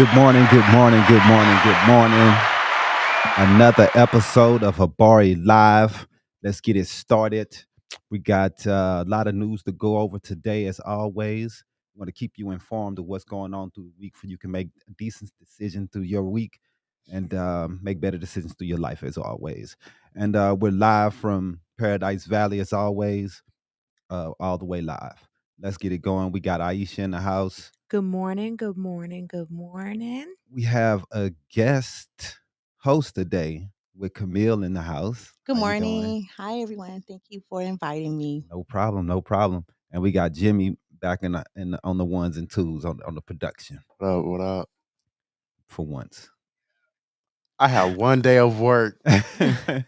Good morning, good morning, good morning, good morning. Another episode of Habari Live. Let's get it started. We got a lot of news to go over today, as always. We want to keep you informed of what's going on through the week so you can make a decent decision through your week and make better decisions through your life, as always. And we're live from Paradise Valley, as always, all the way live. Let's get it going. We got Iesha in the house. Good morning, good morning, good morning. We have a guest host today with Kamil in the house. Good How you doing? morning. Hi, everyone. Thank you for inviting me. No problem, no problem. And we got Jimmy back on the ones and twos on the production What up? What up? for once. I had one day of work. Never,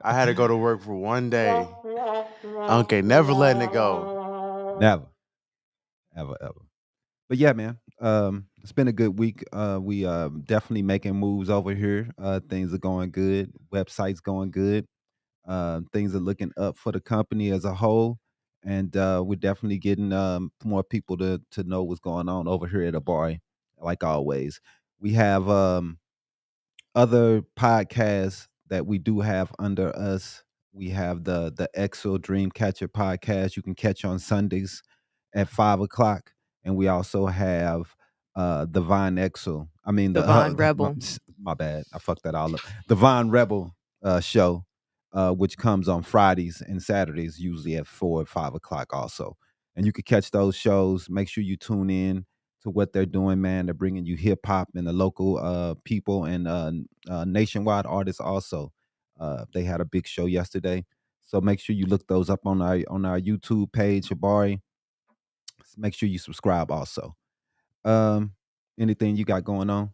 I had to go to work for one day. Okay, never letting it go. ever. But yeah, man, it's been a good week. We definitely making moves over here. Things are going good. Website's going good. Things are looking up for the company as a whole, and we're definitely getting more people to know what's going on over here at a bar. Like always, we have other podcasts that we do have under us. We have the Exo Dreamcatcher podcast. You can catch on Sundays at 5 o'clock, and we also have the Vine Exo. I mean The Vine Rebel. My bad, I fucked that all up. The Vine Rebel show, which comes on Fridays and Saturdays, usually at 4 or 5 o'clock, also. And you can catch those shows. Make sure you tune in to what they're doing, man. They're bringing you hip hop and the local people and nationwide artists also. They had a big show yesterday, so make sure you look those up on our YouTube page, Habari. Make sure you subscribe also. Um, Anything you got going on,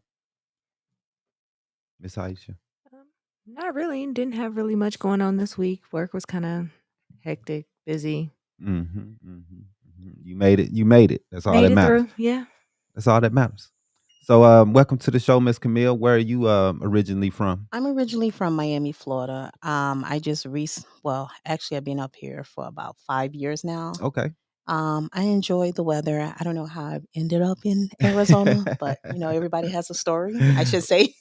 Miss Aisha? Not really. Didn't have really much going on this week. Work was kind of hectic, busy. You made it. You made it. That's all Made that it matters. through. Yeah. That's all that matters. So, welcome to the show, Miss Camille. Where are you originally from? I'm originally from Miami, Florida. I just well, actually, I've been up here for about 5 years now. Okay. I enjoy the weather. I don't know how I ended up in Arizona, but everybody has a story, I should say.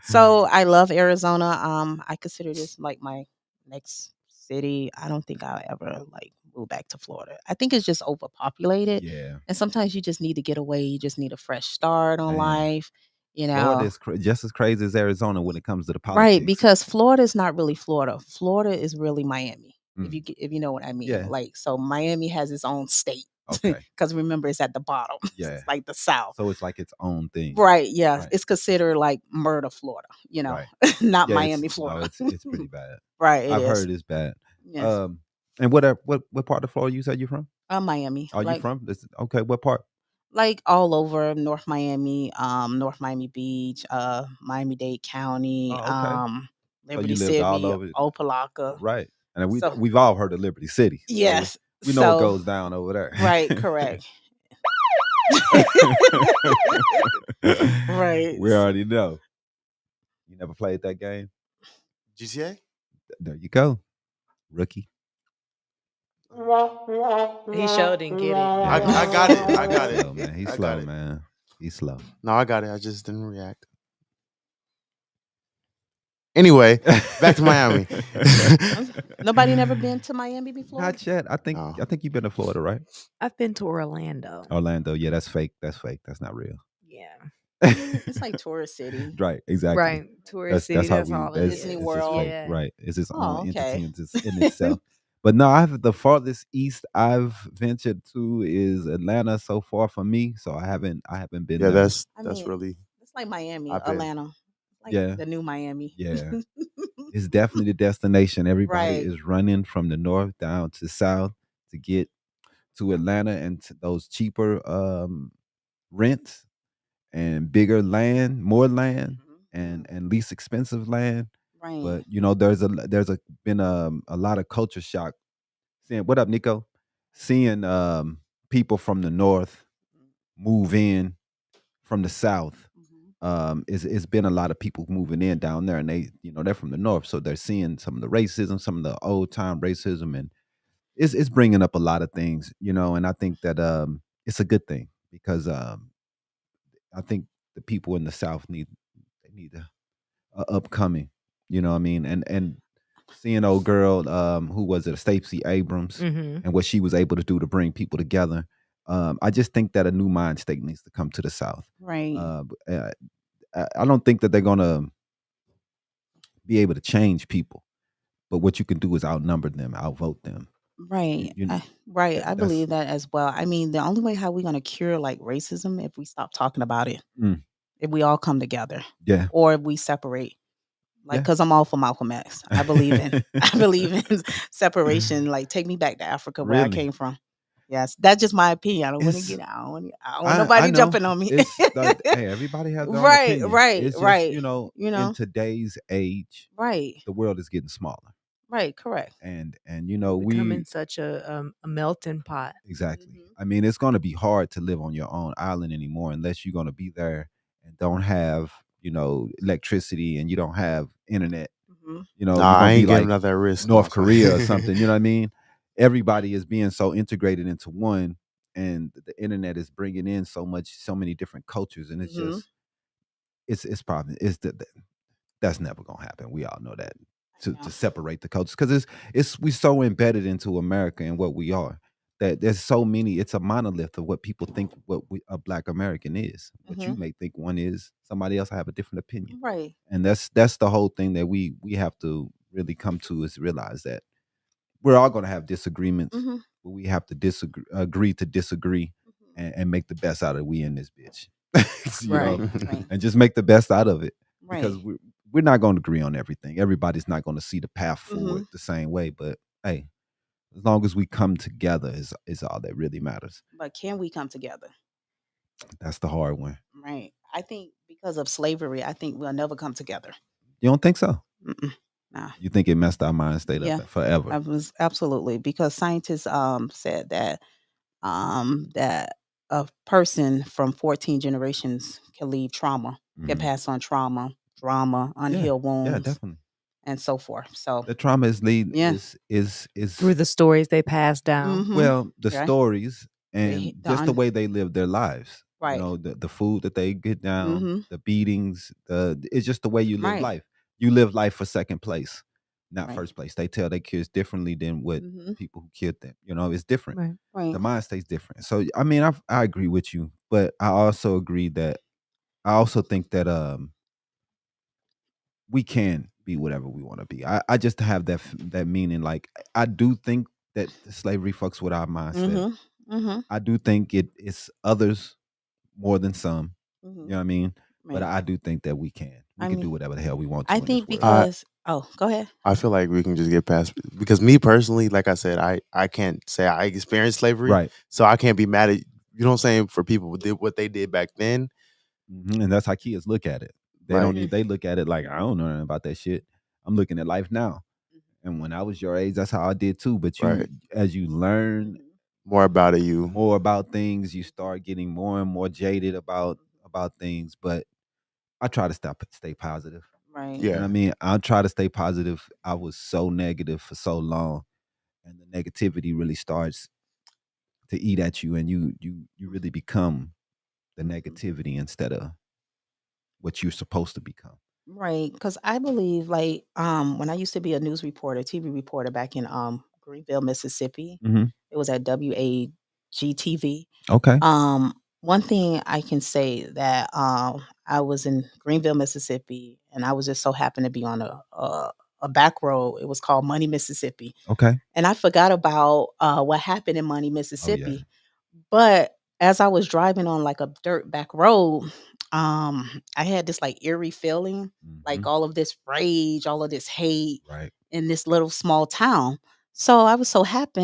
So I love Arizona. I consider this like my next city. I don't think I'll ever like move back to Florida. I think it's just overpopulated. Yeah. And sometimes you just need to get away. You just need a fresh start on Man. life. Florida is just as crazy as Arizona when it comes to the politics. Right, because Florida is not really Florida. Florida is really Miami. Mm. If you know what I mean. Yeah. Like, so Miami has its own state. Okay. Because remember, it's at the bottom. Yeah. It's like the South. So it's like its own thing. Right. Yeah. Right. It's considered like murder, Florida. Right. Not Yeah, Miami, Florida. No, it's pretty bad. Right. I've heard it's bad. Yes. And what part of Florida you said you're from? Miami. Are you from? Okay. What part? Like all over North Miami, North Miami Beach, Miami-Dade County, Oh, okay. Liberty you lived all City, over. Opelika. Right. And So- we've all heard of Liberty City. So Yes. we know what goes down over there. Right, correct. Right. We already know. You never played that game? GTA? There you go. Rookie. He sure didn't get it. I got it. I got it. Slow, man. He's I slow, got it. man. He's slow. No, I got it. I just didn't react. Anyway, back to Miami. Nobody never been to Miami before? Not yet. I think you've been to Florida, right? I've been to Orlando. Orlando. Yeah, that's fake. That's fake. That's not real. Yeah. It's like tourist city. Right, exactly. Right. Tourist city. That's all it is. Disney it's World. Fake. Yeah. Right. It's its own okay. entity in itself. But no, the farthest east I've ventured to is Atlanta so far for me. So I haven't been Yeah, there. that's really. It's like Miami, I've been. Atlanta. Like Yeah. the new Miami. Yeah. It's definitely the destination. Everybody Right. is running from the north down to south to get to Atlanta and to those cheaper rents and bigger land, more land, and least expensive land. Right. But there's been a lot of culture shock. Seeing what up, Nicco? Seeing people from the north move in from the south. It's been a lot of people moving in down there, and they're from the north, so they're seeing some of the racism, some of the old time racism, and it's bringing up a lot of things, and I think that it's a good thing because I think the people in the South need a upcoming. You know what I mean? And seeing old girl, who was it, Stacey Abrams, Mhm. and what she was able to do to bring people together. I just think that a new mind state needs to come to the South. Right. I don't think that they're gonna be able to change people, but what you can do is outnumber them, outvote them. Right. You Right. I that's believe that as well. I mean, the only way how we're gonna cure like racism if we stop talking about it. mm, If we all come together. yeah, Or if we separate. Like, yeah. because I'm all for Malcolm X. I believe in I believe in separation. Like, take me back to Africa where I Really, came from. Yes, that's just my opinion. I don't want to it's get. I don't want I nobody know jumping on me. it's like, hey, everybody has their own Right, opinion. right, It's just, right. You in know, today's age, right, the world is getting smaller, right, correct. and We're becoming we such a melting pot. exactly. Hmm. I mean, it's going to be hard to live on your own island anymore unless you're going to be there and don't have electricity and you don't have internet. Hmm. You're Nah, I going to be ain't giving like up that risk. No, North I'm sorry. Korea or something. You know what I mean? Everybody is being so integrated into one, and the internet is bringing in so many different cultures, and it's Hmm. just it's probably that's never gonna happen. We all know that I to know. separate the cultures because it's we so embedded into America and what we are that there's so many. It's a monolith of what people think a Black American is. What Hmm. you may think one is, somebody else have a different opinion, Right. and that's the whole thing that we have to really come to is realize that we're all gonna have disagreements, Hmm. but we have to agree to disagree Hmm. and make the best out of we in this bitch. Right. Right. And just make the best out of it Right. because we're not going to agree on everything. Everybody's not going to see the path Hmm. forward the same way, but hey, as long as we come together is all that really matters. But can we come together? That's the hard one. Right. I think because of slavery, I think we'll never come together. You don't think so? Mm-mm. Nah. You think it messed our mind state up Yeah, forever? I was absolutely because scientists said that a person from 14 generations can leave trauma, can Mhm. pass on trauma, drama, Yeah, unhealed yeah, wounds, definitely. and so forth. So The trauma is lead yeah, Through is the stories they pass down. mm-hmm. well, the Right. stories and The just the way they live their lives. right. The food that they get down, Mm-hmm. the beatings, it's just the way you live Right. life. You live life for second place, not Right. first place. They tell their kids differently than what Mm-hmm. the people who killed them. It's different. Right. Right. The mind stays different. So I mean, I agree with you, but I also agree that I also think that we can be whatever we want to be. I just have that meaning. Like I do think that slavery fucks with our mindset. Mm-hmm. Mm-hmm. I do think it's others more than some. You Mm-hmm. know what I mean? But Right. I do think that we can. We I can mean, do whatever the hell we want I to in this think world. because go ahead. I feel like we can just get past because me personally, like I said, I can't say I experienced slavery, Right. so I can't be mad at you know what I'm saying for people who did what they did back then. And that's how kids look at it. They don't Like need. They look at it like I don't know nothing about that shit. I'm looking at life now. And when I was your age, that's how I did too. But right, as you learn Mm-hmm. more about it. You more about things, you start getting more and more jaded about things. But I try to stay positive. Right. You know what yeah, I mean? I'll try to stay positive. I was so negative for so long, and the negativity really starts to eat at you, and you really become the Mhm. negativity instead of what you're supposed to become. Right, because I believe, like, when I used to be a news reporter, TV reporter back in Greenville, Mississippi, Hmm. it was at WAGTV. Okay. One thing I can say that I was in Greenville, Mississippi, and I was just so happened to be on a back road. It was called Money, Mississippi, Okay. and I forgot about what happened in Money, Oh yeah. Mississippi. But as I was driving on, like, a dirt back road, I had this, like, eerie feeling, like, Hmm. all of this rage, all of this hate Right. in this little small town. So I was so happy,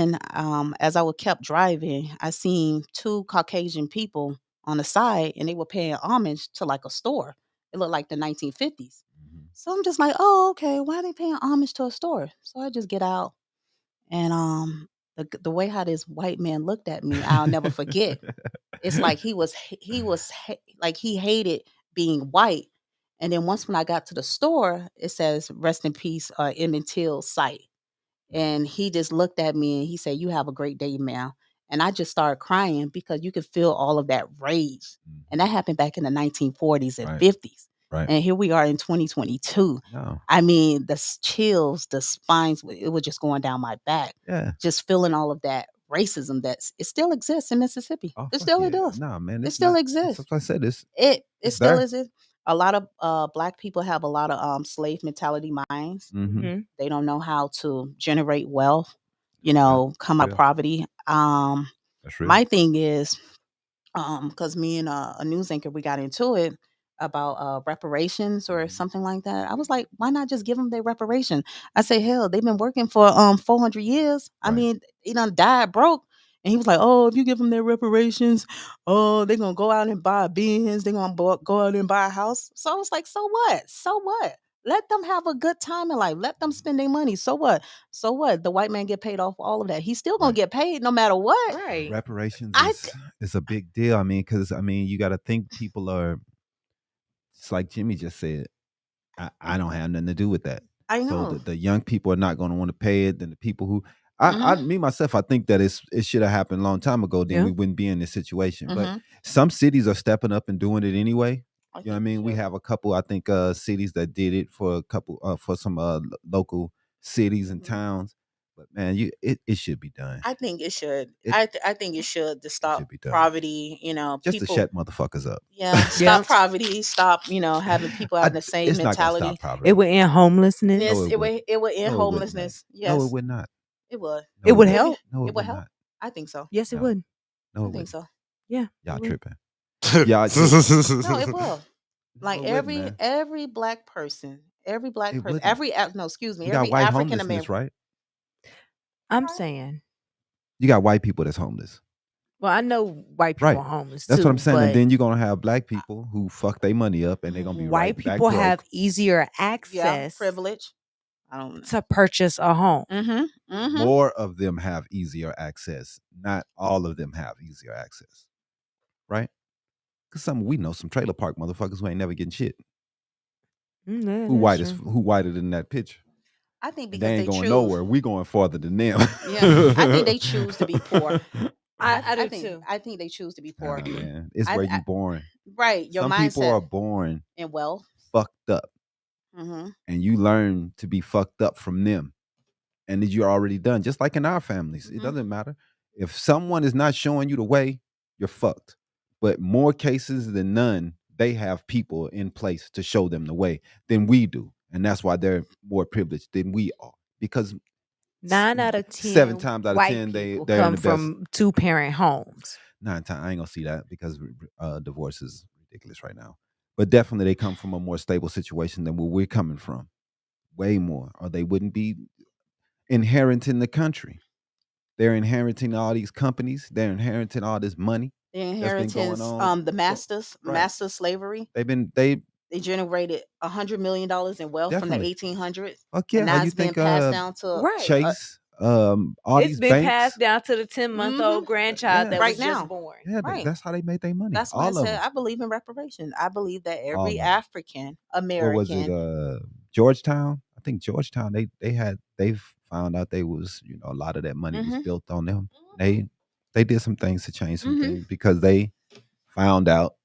as I would kept driving, I seen 2 Caucasian people on the side, and they were paying homage to, like, a store. It looked like the 1950s. Hmm. So I'm just like, "Oh, okay, why are they paying homage to a store?" So I just get out and, the way how this white man looked at me, I'll never forget. It's like like he hated being white, and then once when I got to the store, it says, "Rest in peace, Emmett Till site," and he just looked at me and he said, "You have a great day, ma'am." And I just started crying because you could feel all of that rage. And that happened back in the 1940s and Right. 50s. Right. And here we are in 2022. No. I mean, the chills, the spines, it was just going down my back. Yeah. Just feeling all of that racism it still exists in Mississippi. Oh, It fuck still yeah. does. Nah, man. It It's still not. exists. That's what I said. It's It it's still there. exists. A lot of Black people have a lot of slave mentality minds. Mm-hmm. They don't know how to generate wealth, Yeah. come up Real. poverty. That's real. My thing is, because me and a news anchor, we got into it about reparations or something like that. I was like, why not just give them their reparation? I say, hell, they've been working for 400 years. I Right. mean, they done died broke. And he was like, oh, if you give them their reparations, oh, they're going to go out and buy a Benz. They're going to go out and buy a house. So I was like, so what? So what? Let them have a good time in life. Let them spend their money. So what? So what? The white man get paid off all of that. He's still going Right. to get paid no matter what. Right. Reparations I is a big deal. I mean, because you got to think people are. It's like Jimmy just said. I don't have nothing to do with that. I So know. the young people are not going to want to pay it. Then the people who me myself, I think that it should have happened a long time ago. Then Yeah. we wouldn't be in this situation. But Mhm. some cities are stepping up and doing it anyway. I You know what I think mean? We should. have a couple, I think, cities that did it for a couple for some local cities and Mhm. towns. But man, it should be done. I think it should. It, I think it should to it stop should be done. poverty. Just to People. shut motherfuckers up. Yeah, Yeah. stop poverty. Stop. Having people having the same It's not gonna mentality. stop poverty. It would end homelessness. No, Yes, it would. it would end No, it would not. homelessness. No, it Yes, would not. it would. No, It would Maybe help. No, it it would would help. not. I think so. Yes, it No. would. No, I it think wouldn't. so. Yeah. Y'all it would. tripping. Y'all No, it will. Like No, it wouldn't, man. every black person, It wouldn't. no, excuse me, You got every white African homelessness, American. right? I'm saying. You got white people that's homeless. Well, I know white people Right. are homeless That's too. what I'm saying. And but then you're gonna have black people who fuck their money up and they're gonna be white right back people broke. have easier Yeah, access privilege. I don't know. to purchase a home. More of them have easier access. Not all of them have easier access. Right? Because we know some trailer park motherfuckers who ain't never getting shit. Yeah, Who that's true. who whiter than that picture? I think And because they they ain't going choose. nowhere. We going farther than them. Yeah, I think they choose to be poor. I do think, too. I think they choose to be poor. Nah, man. It's I- where I- you born. Right, your Some mindset people are born and wealth. fucked up. Mm-hmm. And you learn to be fucked up from them. And that you're already done. Just like in our families. It doesn't matter. If someone is not showing you the way, you're fucked. But more cases than none, they have people in place to show them the way than we do. And that's why they're more privileged than we are. Because 9 out of 10 7 times out of white 10 they're people in come the best. from 2-parent homes. 9 times I ain't gonna see that because divorce is ridiculous right now. But definitely they come from a more stable situation than where we're coming from. Way more. Or they wouldn't be inheriting the country. They're inheriting all these companies. They're inheriting all this money. The That's been inheritance, going on. the masters, Right. master slavery. They They generated $100 million in wealth from the Definitely. 1800s. fuck yeah. And How now you it's being think passed down to Right. Chase, all It's these been banks, passed down to the 10-month-old grandchild Yeah. that Right was just now. born. yeah, Right. that's how they made their money. That's why I all of said them. I believe in reparation. I believe that All every of 'em. African What was it? American. Georgetown. I think Georgetown. They found out they was a lot of that money was Mhm. built on them. They did some things to change some Mhm. things because they found out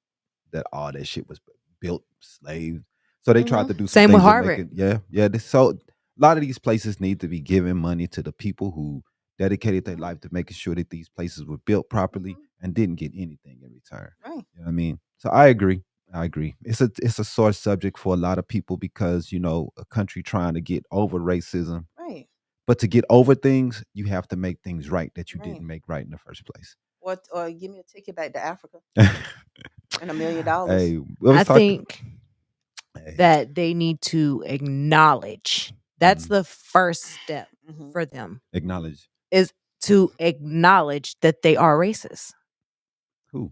that all that shit was built slave. So they tried to do some Same with things to make Harvard. it. Yeah. So a lot of these places need to be giving money to the people who dedicated their life to making sure that these places were built properly and didn't get anything in return. Right. You know what I mean? So I agree. It's a sore subject for a lot of people because a country trying to get over racism. Right. But to get over things, you have to make things right that you Right. didn't make right in the first place. Or give me a ticket back to Africa and $1 million. Hey, I think that they need to acknowledge. That's the first step Mhm. for them, acknowledge is to acknowledge that they are racist. who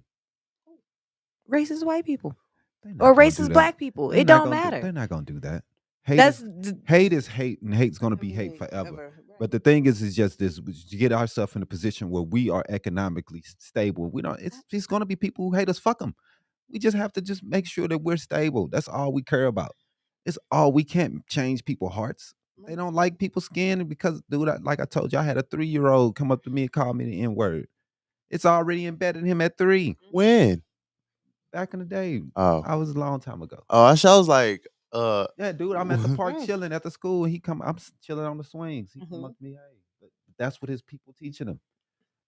Racist white people They not or gonna do racist that. black people. They It not don't gonna matter. they're not gonna do that. Hate That's is hate, and hate's gonna be hate forever. Right. But the thing is just this: to get ourselves in a position where we are economically stable. We don't. It's gonna be people who hate us. Fuck them. We just have to just make sure that we're stable. That's all we care about. It's all we can't change people's hearts. They don't like people's skin because, dude, like I told you, I had a 3-year-old come up to me and call me the N-word. It's already embedded him at 3. When? Back in the day. Oh. I was a long time ago. Oh, I was like, Yeah, dude, I'm at the park Mm. chilling at the school. I'm chilling on the swings. He come Mhm. up to me, hey, but that's what his people teaching him.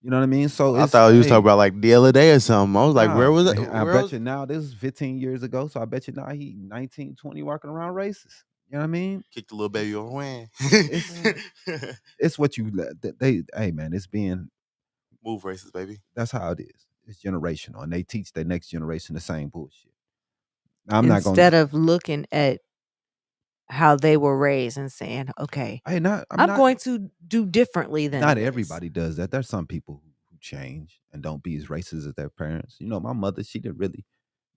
You know what I mean? So I it's thought you was hey, talking about like the other day or something. I was like, nah, where was it? I Where bet was you now this is 15 years ago. So I bet you now he 19, 20 walking around races. You know what I mean? kick the little baby over when? It's it's what you they hey man, it's being Move races, baby. that's how it is. It's generational, and they teach their next generation the same bullshit. I'm not gonna. Instead of looking at how they were raised and saying, "Okay, Hey, not. I'm I'm not. going to do differently than Not this." everybody does that. There's some people who change and don't be as racist as their parents. You know, my mother, she didn't really.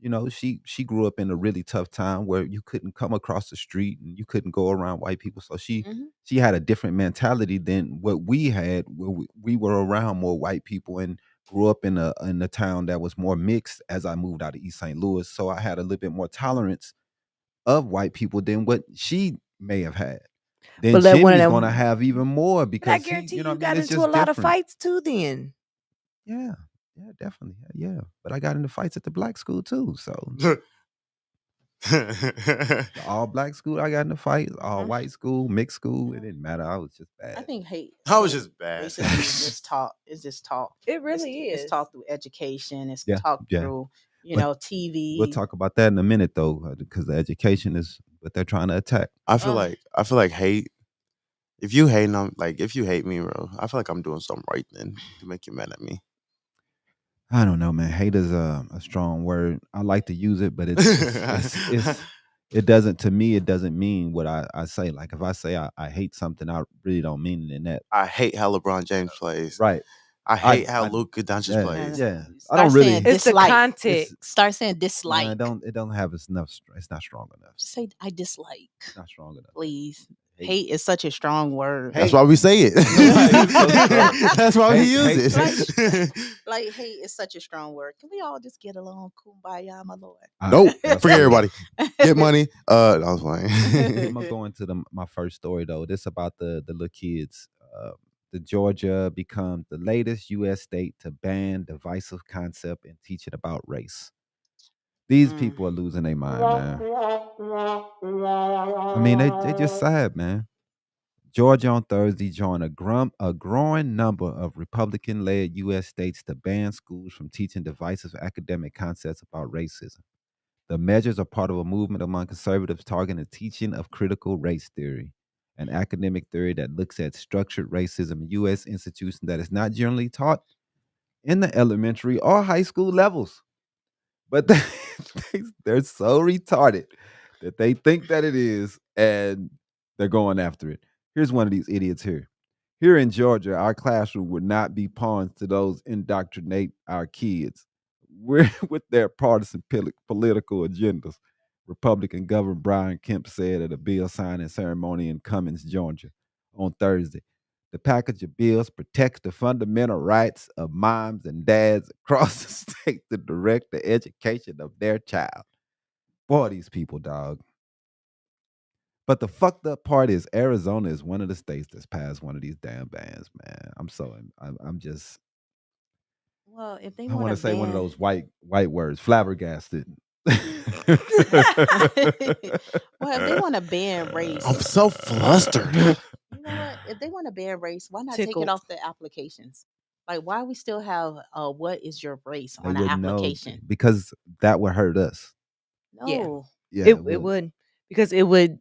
You know, she grew up in a really tough time where you couldn't come across the street and you couldn't go around white people. So Mhm. she had a different mentality than what we had. Where we were around more white people and grew up in a town that was more mixed as I moved out of East St. Louis. So I had a little bit more tolerance of white people than what she may have had. Then But let one of Jimmy's gonna them have even more but I because he, guarantee you know what you I mean? got It's into a just lot of different. fights too then. Yeah. Yeah, definitely. Yeah. But I got into fights at the black school too. So the all black school, I got into fights, all Mhm. white school, mixed school, it didn't matter. I was just I bad. think hate. I was hate, just bad. Racism is just taught. It's just taught. It really It's is. taught through education. It's Yeah, taught yeah. through But we'll TV. talk about that in a minute though, because the education is what they're trying to attack. I feel like hate. If you hate, if you hate me, bro, I feel like I'm doing something right then to make you mad at me. I don't know, man. Hate is a strong word. I like to use it, but it doesn't to me. It doesn't mean what I say. Like if I say I hate something, I really don't mean it in that. I hate how LeBron James plays. Right. I hate how I Luka Doncic yeah And plays. yeah. I start don't saying really. It's the dislike. context. It's Start saying no, dislike. it don't have enough. It's not strong enough. Just say I dislike. It's not strong enough. Please. Hate. Hate is such a strong word. That's why we say it. It's so strong. That's why we Hate- use hate- it. Like hate is such a strong word. Can we all just get along? Kumbaya, my lord. Nope. That's Forget it. everybody. Get money. I was playing. I'm gonna go into my first story though. This about the little kids. The Georgia becomes the latest U.S. state to ban divisive concept and teaching about race. These Mm. people are losing their mind, man. I mean, they just sad, man. Georgia on Thursday joined a growing number of Republican-led U.S. states to ban schools from teaching divisive academic concepts about racism. The measures are part of a movement among conservatives targeting the teaching of critical race theory, an academic theory that looks at structured racism in U.S. institutions that is not generally taught in the elementary or high school levels. But they're so retarded that they think that it is, and they're going after it. Here's one of these idiots here. Here in Georgia, our classroom would not be pawns to those indoctrinate our kids with their partisan political agendas. Republican Governor Brian Kemp said at a bill signing ceremony in Cummins, Georgia, on Thursday. The package of bills protects the fundamental rights of moms and dads across the state to direct the education of their child. Boy, these people, dog. But the fucked up part is Arizona is one of the states that's passed one of these damn bans, man. I'm just Well, if they I want want to to say one of ban, those white words, flabbergasted. well, if they want to ban race, I'm so flustered. you know what? If they want to ban race, why not take Tickled. it off the applications? Like, why we still have what is your race They on an wouldn't know application? because that would hurt us. Yeah. No. Yeah, It would because it would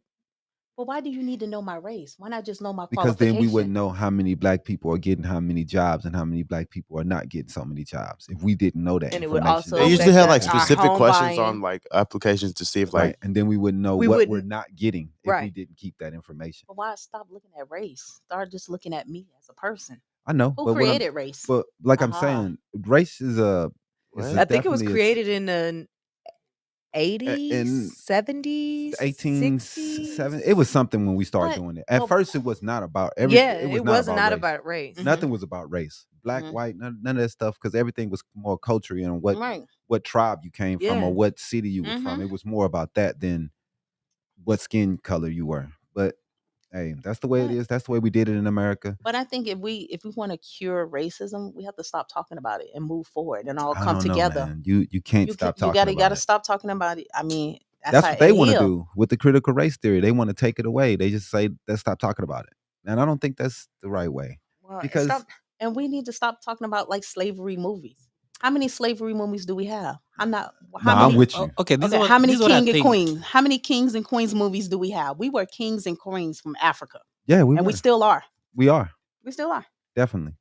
But why do you need to know my race? Why not just know my because then we qualification? wouldn't know how many black people are getting how many jobs and how many black people are not getting so many jobs if we didn't know that And it would information. also They usually affect have our- like our specific home questions buying. on like applications to see if Right, like and then we wouldn't know We what we're wouldn't- not getting if we Right. didn't keep that information. But why stop looking at race? Start just looking at me as a person. I know, Who but what I'm created race? but like I'm Aha. saying, race is What? I think it was definitely created in the in 80s, 70s, 1870. It was something when we started But- doing it. At but- first, it was not about Yeah, everything. it not was about not race. about race. Mhm. Nothing was about race, black, Mhm. white, none of that stuff, because everything was more cultural and Right. what tribe you came from Yeah. or what city you were from. Mhm. It was more about that than what skin color you were. But Hey, that's the way it But is. That's the way we did it in America. but I think if we want to cure racism, we have to stop talking about it and move forward and all I come don't know, together. man. You can't stop talking You about gotta it. stop talking about it. I mean, that's That's how what they it want to heal. do with the critical race theory. They want to take it away. They just say, let's stop talking about it. And I don't think that's the right way. Well, Because and we need to stop talking about like slavery movies. How many slavery movies do we have? I'm not. no, How I'm many? with you. Okay, Okay, how many this is what I king and think. queen? How many kings and queens movies do we have? We were kings and queens from Africa, Yeah, we and we were. still are. We are. We still are. Definitely.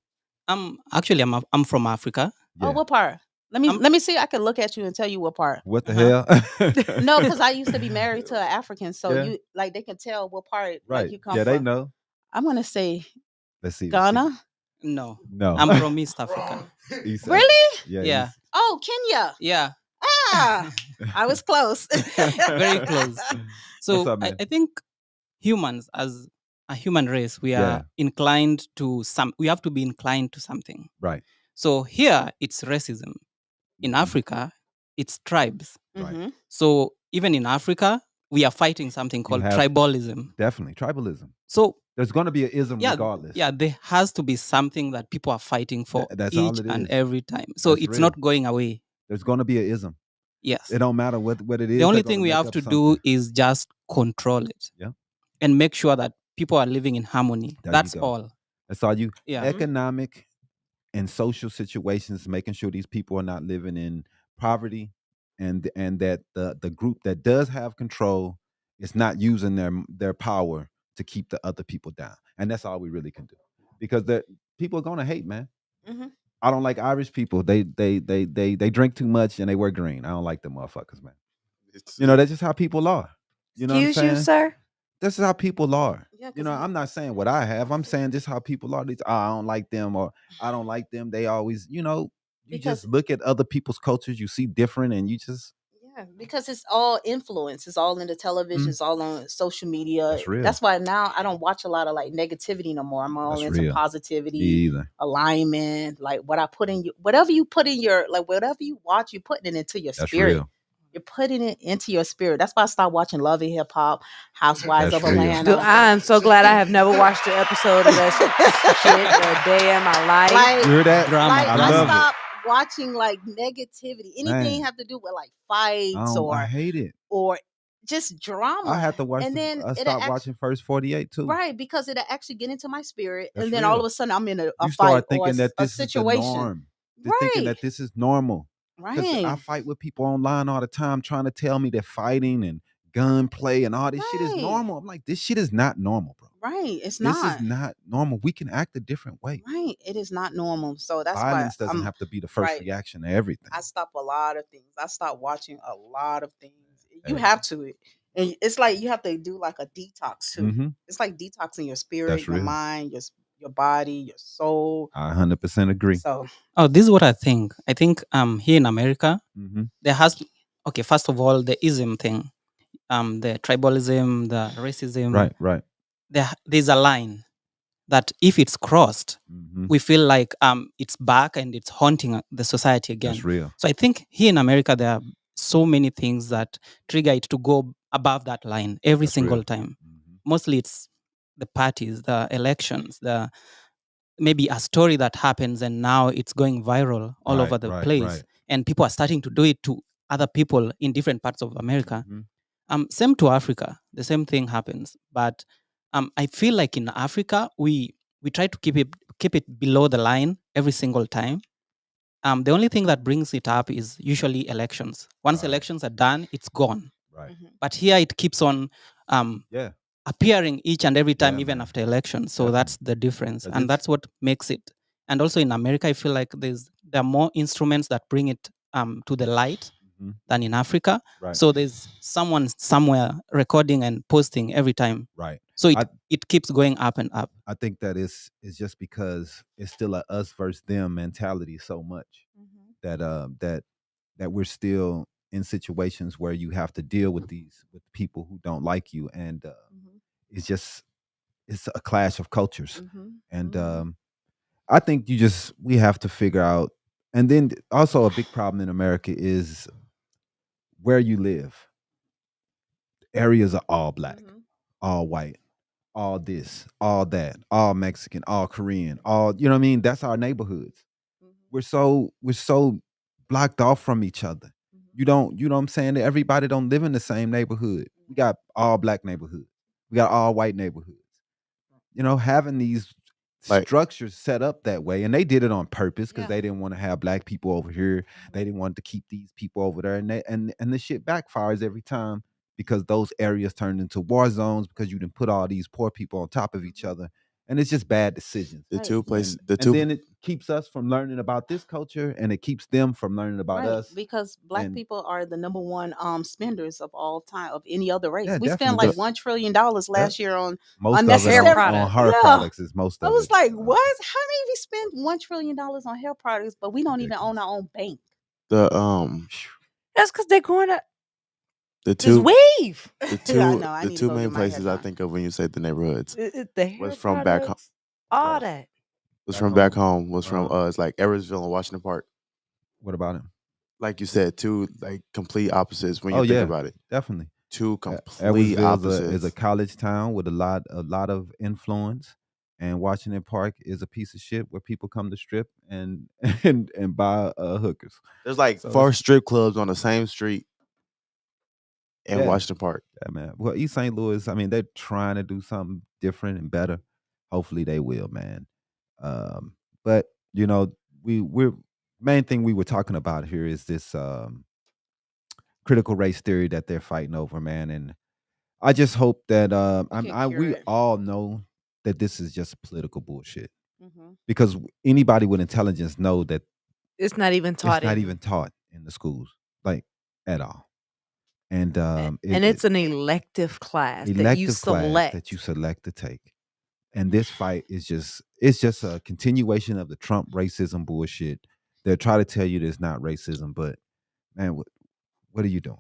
Actually I'm from Africa. Oh, Yeah. what part? Let me see. I can look at you and tell you what part. What the Uh-huh. hell? No, because I used to be married to an African, so Yeah. you like they can tell what part like Right. you come Yeah, they from. know. I'm gonna say Let's see. Ghana. No, No. I'm from East Africa. East Africa. Really? Yeah. Yeah, Oh, Kenya. yeah, Ah, I was close. very close. What's So up, man? I think humans, as a human race, we are Yeah. inclined to we have to be inclined to something. Right. So here it's racism. In Mhm. Africa, it's tribes. Right. Mhm. So even in Africa, we are fighting something called have- tribalism. Definitely. Tribalism. So There's going to be an ism yeah, regardless. yeah, there has to be something that people are fighting for That's all each it and is. every time. So That's it's real. not going away. There's going to be an ism. Yes. It don't matter what it is. The only they're gonna thing we make have up to something. do is just control it. Yeah. And make sure that people are living in harmony. There you That's go. all. That's all you. Yeah. Economic and social situations, making sure these people are not living in poverty, and that the group that does have control is not using their power to keep the other people down. And that's all we really can do. Because people are gonna hate, man. Mhm. I don't like Irish people. They drink too much and they wear green. I don't like them motherfuckers, man. That's just how people are. You know what I'm Excuse you, saying? sir. This is how people are. Yeah, 'cause I'm not saying what I have. I'm saying this how people are. I don't like them, or I don't like them. They always, you Because just look at other people's cultures, you see different, and you just yeah, because it's all influence. It's all in the television. It's all on social media. That's real. That's why now I don't watch a lot of like negativity no more. I'm all That's into real. Me positivity, either. alignment, like what I put in you, whatever you put in your, like whatever you watch, you're putting it into your That's spirit. real. You're putting it into your spirit. That's why I stopped watching Love and Hip Hop, Housewives That's of real. Atlanta. Dude, I'm so glad I have never watched an episode of that shit a day in my life. Like, You hear that? Drama, like I I love it. stopped watching like negativity, anything Man. have to do with like I fights I hate it. or just drama. I had to watch. and then I it'll stopped act- watching First 48 too. right, because it'll actually get into my spirit, That's and then all real. of a sudden I'm in a You fight start or thinking that a this is the situation. norm. Just thinking that this is normal. Because I Right, fight with people online all the time trying to tell me that fighting and gunplay and all this shit is Right. normal. I'm like, this shit is not normal, bro. right. It's This not is not normal. We can act a different way. right. It is not normal. So that's Violence why doesn't I'm have to be the first right. reaction to everything. I stop a lot of things. I stop watching a lot of things. You Hey. have to. And it's like you have to do like a detox too. Mhm. It's like detoxing your spirit, That's your real. mind, your body, your soul. I 100% agree. So Oh, this is what I think. I think here in America, Mhm. there has okay, first of all, the ism thing. The tribalism, the racism. Right. There's a line that if it's crossed, Mhm. we feel like it's back and it's haunting the society again. That's real. So I think here in America there are so many things that trigger it to go above that line every That's single real. time. Mhm. Mostly it's the parties, the elections, the maybe a story that happens and now it's going viral all over the place, Right. and people are starting to do it to other people in different parts of America. Mhm. Same to Africa, the same thing happens. But I feel like in Africa, we try to keep it below the line every single time. The only thing that brings it up is usually elections. Once Right. elections are done, it's gone. Right. mhm. But here it keeps on Yeah. appearing each and every time, Yeah, even man. after elections. So Definitely. that's the difference, 'Cause and that's what makes it. And also in America, I feel like there are more instruments that bring it to the light Mhm. than in Africa. Right. So there's someone somewhere recording and posting every time. Right. So I- it keeps going up and up. I think that is just because it's still a us versus them mentality so much Mhm. that we're still in situations where you have to deal with people who don't like you, and Mhm. it's a clash of cultures. Mhm. And Mhm. I think we have to figure out, and then also a big problem in America is where you live. Areas are all black, Mhm. all white, all this, all that, all Mexican, all Korean, all you know what I mean? That's our neighborhoods. We're so blocked off from each other. You know what I'm saying? Everybody don't live in the same neighborhood. We got all black neighborhoods. We got all white neighborhoods. Having these Like structures set up that way, and they did it on purpose because Yeah. they didn't want to have black people over here. They didn't want to keep these people over there, and the shit backfires every time because those areas turned into war zones because you didn't put all these poor people on top of each other, and it's just bad decisions. the Right. two places, And, the and two then it keeps us from learning about this culture, and it keeps them from learning about Right, us. because black And people are the number one spenders of all time of any other race. yeah, We spent definitely. like The, $1 trillion last year on most of it Hair unnecessary. on products. hair Yeah, products is most I of was it. like, what? How many we spend $1 trillion on hair products, but we don't even own Ridiculous. our own bank? the That's because they're going to the this two wave. the I two know. I the need to two go main get my hair places I done. think of when you say the neighborhoods The hair was from back home. products, all Right. that. Was Back from back home. home. Was from it's like Evansville and Washington Park. What about him? Like you said, two like complete opposites when you Oh think yeah, about it. definitely. Two complete Edwardsville is a opposites. college town with a lot of influence, and Washington Park is a piece of shit where people come to strip and and buy hookers. There's like So four strip clubs on the same street in yeah, Washington Park. yeah, man. Well, East St. Louis, I mean, they're trying to do something different and better. Hopefully, they will, man. But we're main thing we were talking about here is this critical race theory that they're fighting over, man, and I just hope that We can cure we it. all know that this is just political bullshit Mm-hmm. because anybody with intelligence know that It's not even it's taught not in, even taught in the schools, like at all. And and it's an elective class that you elective class that you select. select to take. And this fight is just a continuation of the Trump racism bullshit. They'll try to tell you there's not racism, but man, what are you doing?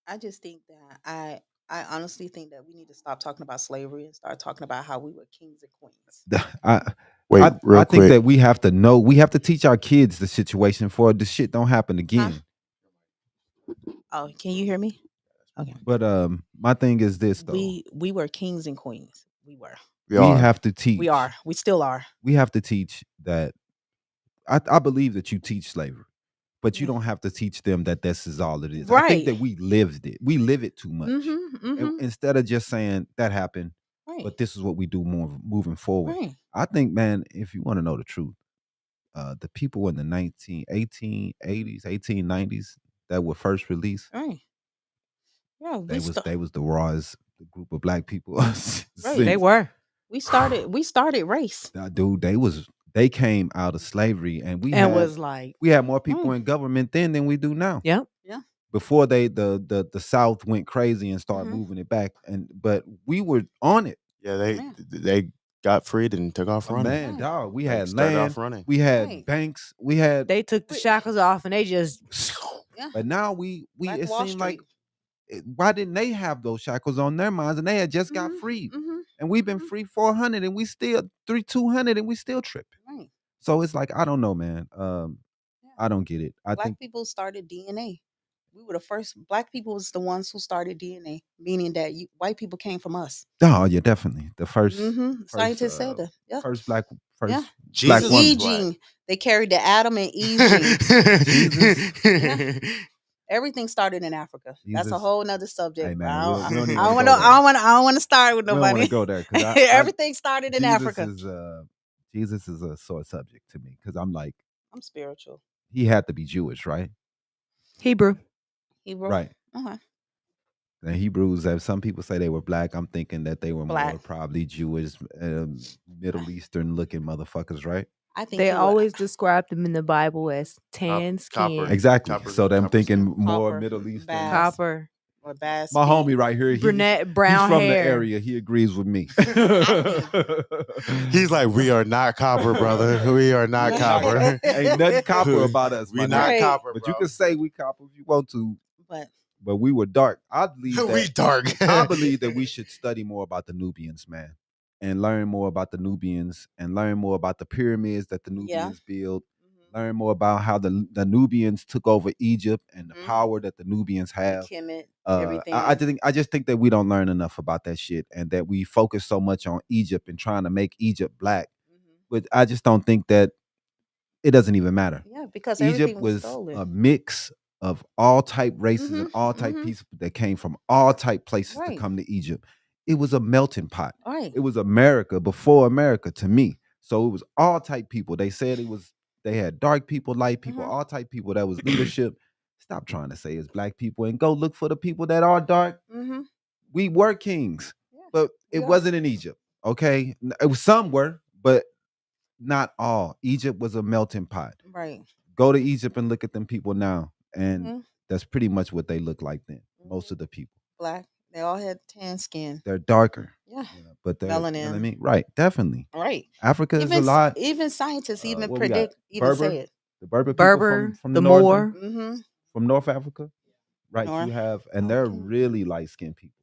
I just think that I honestly think that we need to stop talking about slavery and start talking about how we were kings and queens. I Wait, I real think quick. that we have to know. We have to teach our kids the situation for this shit don't happen again. Oh, can you hear me? Okay. But my thing is this though: We were kings and queens. We were. we have to teach. We are. We still are. We have to teach that. I believe that you teach slavery, but you Yeah. don't have to teach them that this is all it is. I think Right. that we lived it. We live it too much. Mm-hmm. Instead of just saying that happened, Right. but this is what we do more moving forward. Right. I think, man, if you want to know the truth, the people in the 1880s, 1890s that were first released, Right. Yeah. they was the rawest group of black people. Right. They since. were. We started race. Dude, they came out of slavery, and And was like, we had more people in government then than we do now. yep. Yeah. Before the South went crazy and started moving it back, but we were on it. Yeah, Yeah. they got freed and took off running. Man, Right. dog, we Like, had started land, off running. we had Right. banks, we had. They took the shackles off and they just Yeah. But now we Black it Wall seemed like Street. why didn't they have those shackles on their minds, and they had just got freed, and we've been free 400, and we still 200, and we still tripping. Right. So it's like I don't know, man. I don't get it. I Black think people started DNA. We were the first. Black people was the ones who started DNA, meaning that white people came from us. oh yeah, definitely the first. Scientists said that. Yeah. First black Yeah. black Jesus woman. E was black. gene. They carried the Adam and Eve gene. Jesus. Everything started in Africa. That's a Jesus. whole nother subject. Hey man, I we don't, don't even I don't wanna want go to. I there. don't want to start with We don't want nobody. to go there because Everything started in Africa. Jesus is a sore subject to me because I'm like, I'm spiritual. he had to be Jewish, right? Hebrew. Hebrew. Right. Okay. The Hebrews, as some people say they were black, I'm thinking that they were more Black. probably Jewish, Middle Eastern looking motherfuckers, right? I think They he would- always described them in the Bible as tan Copper. skin, Exactly. Copper- So I'm copper thinking skin. more Copper, Middle Eastern. bass. copper, or bass. My skin. homie right here, brunette, he's brown from hair. the area. He agrees with me. He's like, we are not copper, brother. We are not Ain't copper. Ain't nothing copper about us, We my not nigga. copper, But bro. you can say we copper if you want to, But but we were dark. I believe that we dark. I believe that we should study more about the Nubians, man, and learn more about the Nubians and learn more about the pyramids that the Nubians built, learn more about how the Nubians took over Egypt and the Mhm. power that the Nubians The have. Kemet, I everything. just think that we don't learn enough about that shit, and that we focus so much on Egypt and trying to make Egypt black. But I just don't think that it doesn't even matter. Yeah, because Egypt everything was was stolen. a mix of all type races and Mhm, all type mhm. people that came from all type places to Right. come to Egypt. It was a melting pot. Right. It was America before America to me. So it was all type people. They said they had dark people, light people, Mhm. all type people that was leadership. Stop trying to say it's black people and go look for the people that are dark. Mhm. We were kings, Yeah, but we it are. wasn't in Egypt. Okay. It was some were, but not all. Egypt was a melting pot. Right. Go to Egypt and look at them people now, and Mhm. that's pretty much what they look like then. Most Mhm. of the people, Black. They all had tan skin. they're darker. Yeah. But they're, you know what I Melanin. mean? Right, definitely. Right. Africa is a lot. Even scientists even What we got? predict, even say Berber, it. the Berber people Berber, from the the northern, Moor. Mm-hmm. from North Africa. Right, you North. have, and they're Okay. really light skinned people.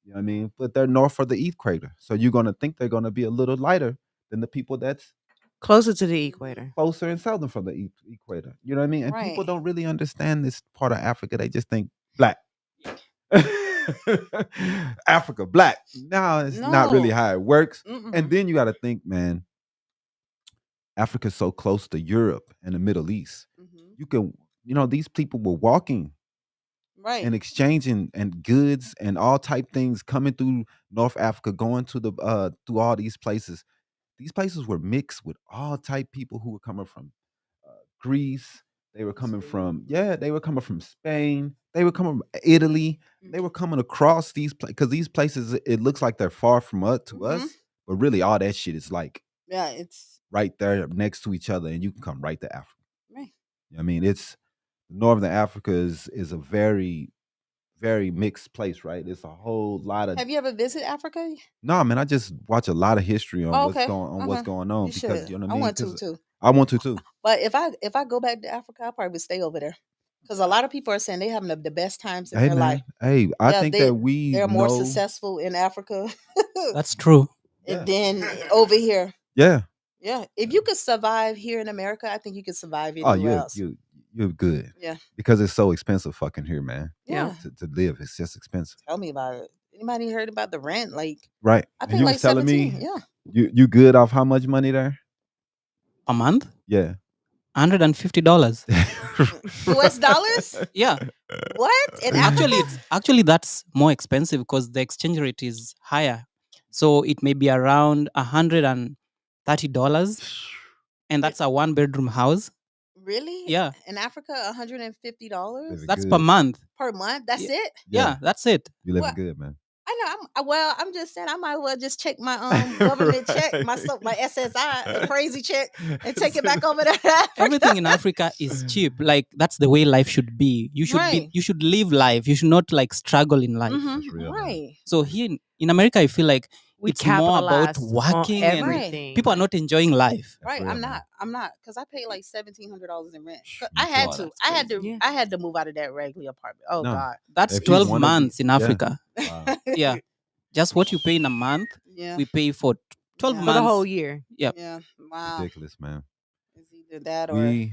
You know what I mean? But they're north of the equator, so you're gonna think they're gonna be a little lighter than the people that's Closer to the equator. closer and southern from the equator. You know what I mean? And people Right. don't really understand this part of Africa. They just think black. Africa, black. No, it's not really No. how it works. Mm-mm. And then you got to think, man, Africa's so close to Europe and the Middle East. Mhm. You can, these people were walking Right. and exchanging and goods and all type things coming through North Africa, going to the through all these places. These places were mixed with all type people who were coming from Greece. They were coming from they were coming from Spain. They were coming from Italy. They were coming across these places because these places it looks like they're far from us to Mhm. us, but really all that shit is like Yeah, it's right there next to each other, and you can come right to Africa. right. I mean, it's Northern Africa is a very very mixed place, right? It's a whole lot of Have you ever visited Africa? no, man. I just watch a lot of history on Oh, what's okay. going on You because should. you know what I I mean. want to Because too. I want to too. But if I go back to Africa, I'll probably stay over there. Because a lot of people are saying they having the best times in Hey their life. man, hey, I Yeah, think that we they're more know. successful in Africa That's true. and Yeah. then over here. Yeah. Yeah. If you could survive here in America, I think you could survive Oh, anywhere else. you're good. Yeah. Because it's so expensive fucking here, man. Yeah. To live, it's just expensive. Tell me about it. Anybody heard about the rent? Like Right. I And pay you like was telling 17. me Yeah. you good off how much money there? A month? Yeah. $150. US dollars? Yeah. What? In Actually, Africa? that's more expensive because the exchange rate is higher. So it may be around $130, and that's a one-bedroom house. Really? Yeah, In Africa, $150 Living that's per good. month. per month? That's Yeah. it? Yeah, that's it. You living What? good, man. I know. I'm just saying. I might as well just check my government check, my SSI, a crazy check, and take it back over there. Everything in Africa is cheap. Like that's the way life should be. Right. You should live life. You should not like struggle in life. Mhm, That's real, man. right. So here in America, I feel like We it's more about capitalize on working and everything. people are not enjoying life. That's Right. real, I'm man. not. I'm not. Because I paid like $1,700 in rent. 'Cause Me I had too. to. that's I had crazy. to. Yeah. I had to move out of that regular apartment. Oh No. God. That's If you 12 wanna be- months in yeah. Africa. Wow. Yeah. Just what you pay in a month, Yeah. we pay for 12 Yeah. For months. the whole year. Yep. Yeah. Wow. Ridiculous, man. It's either that or We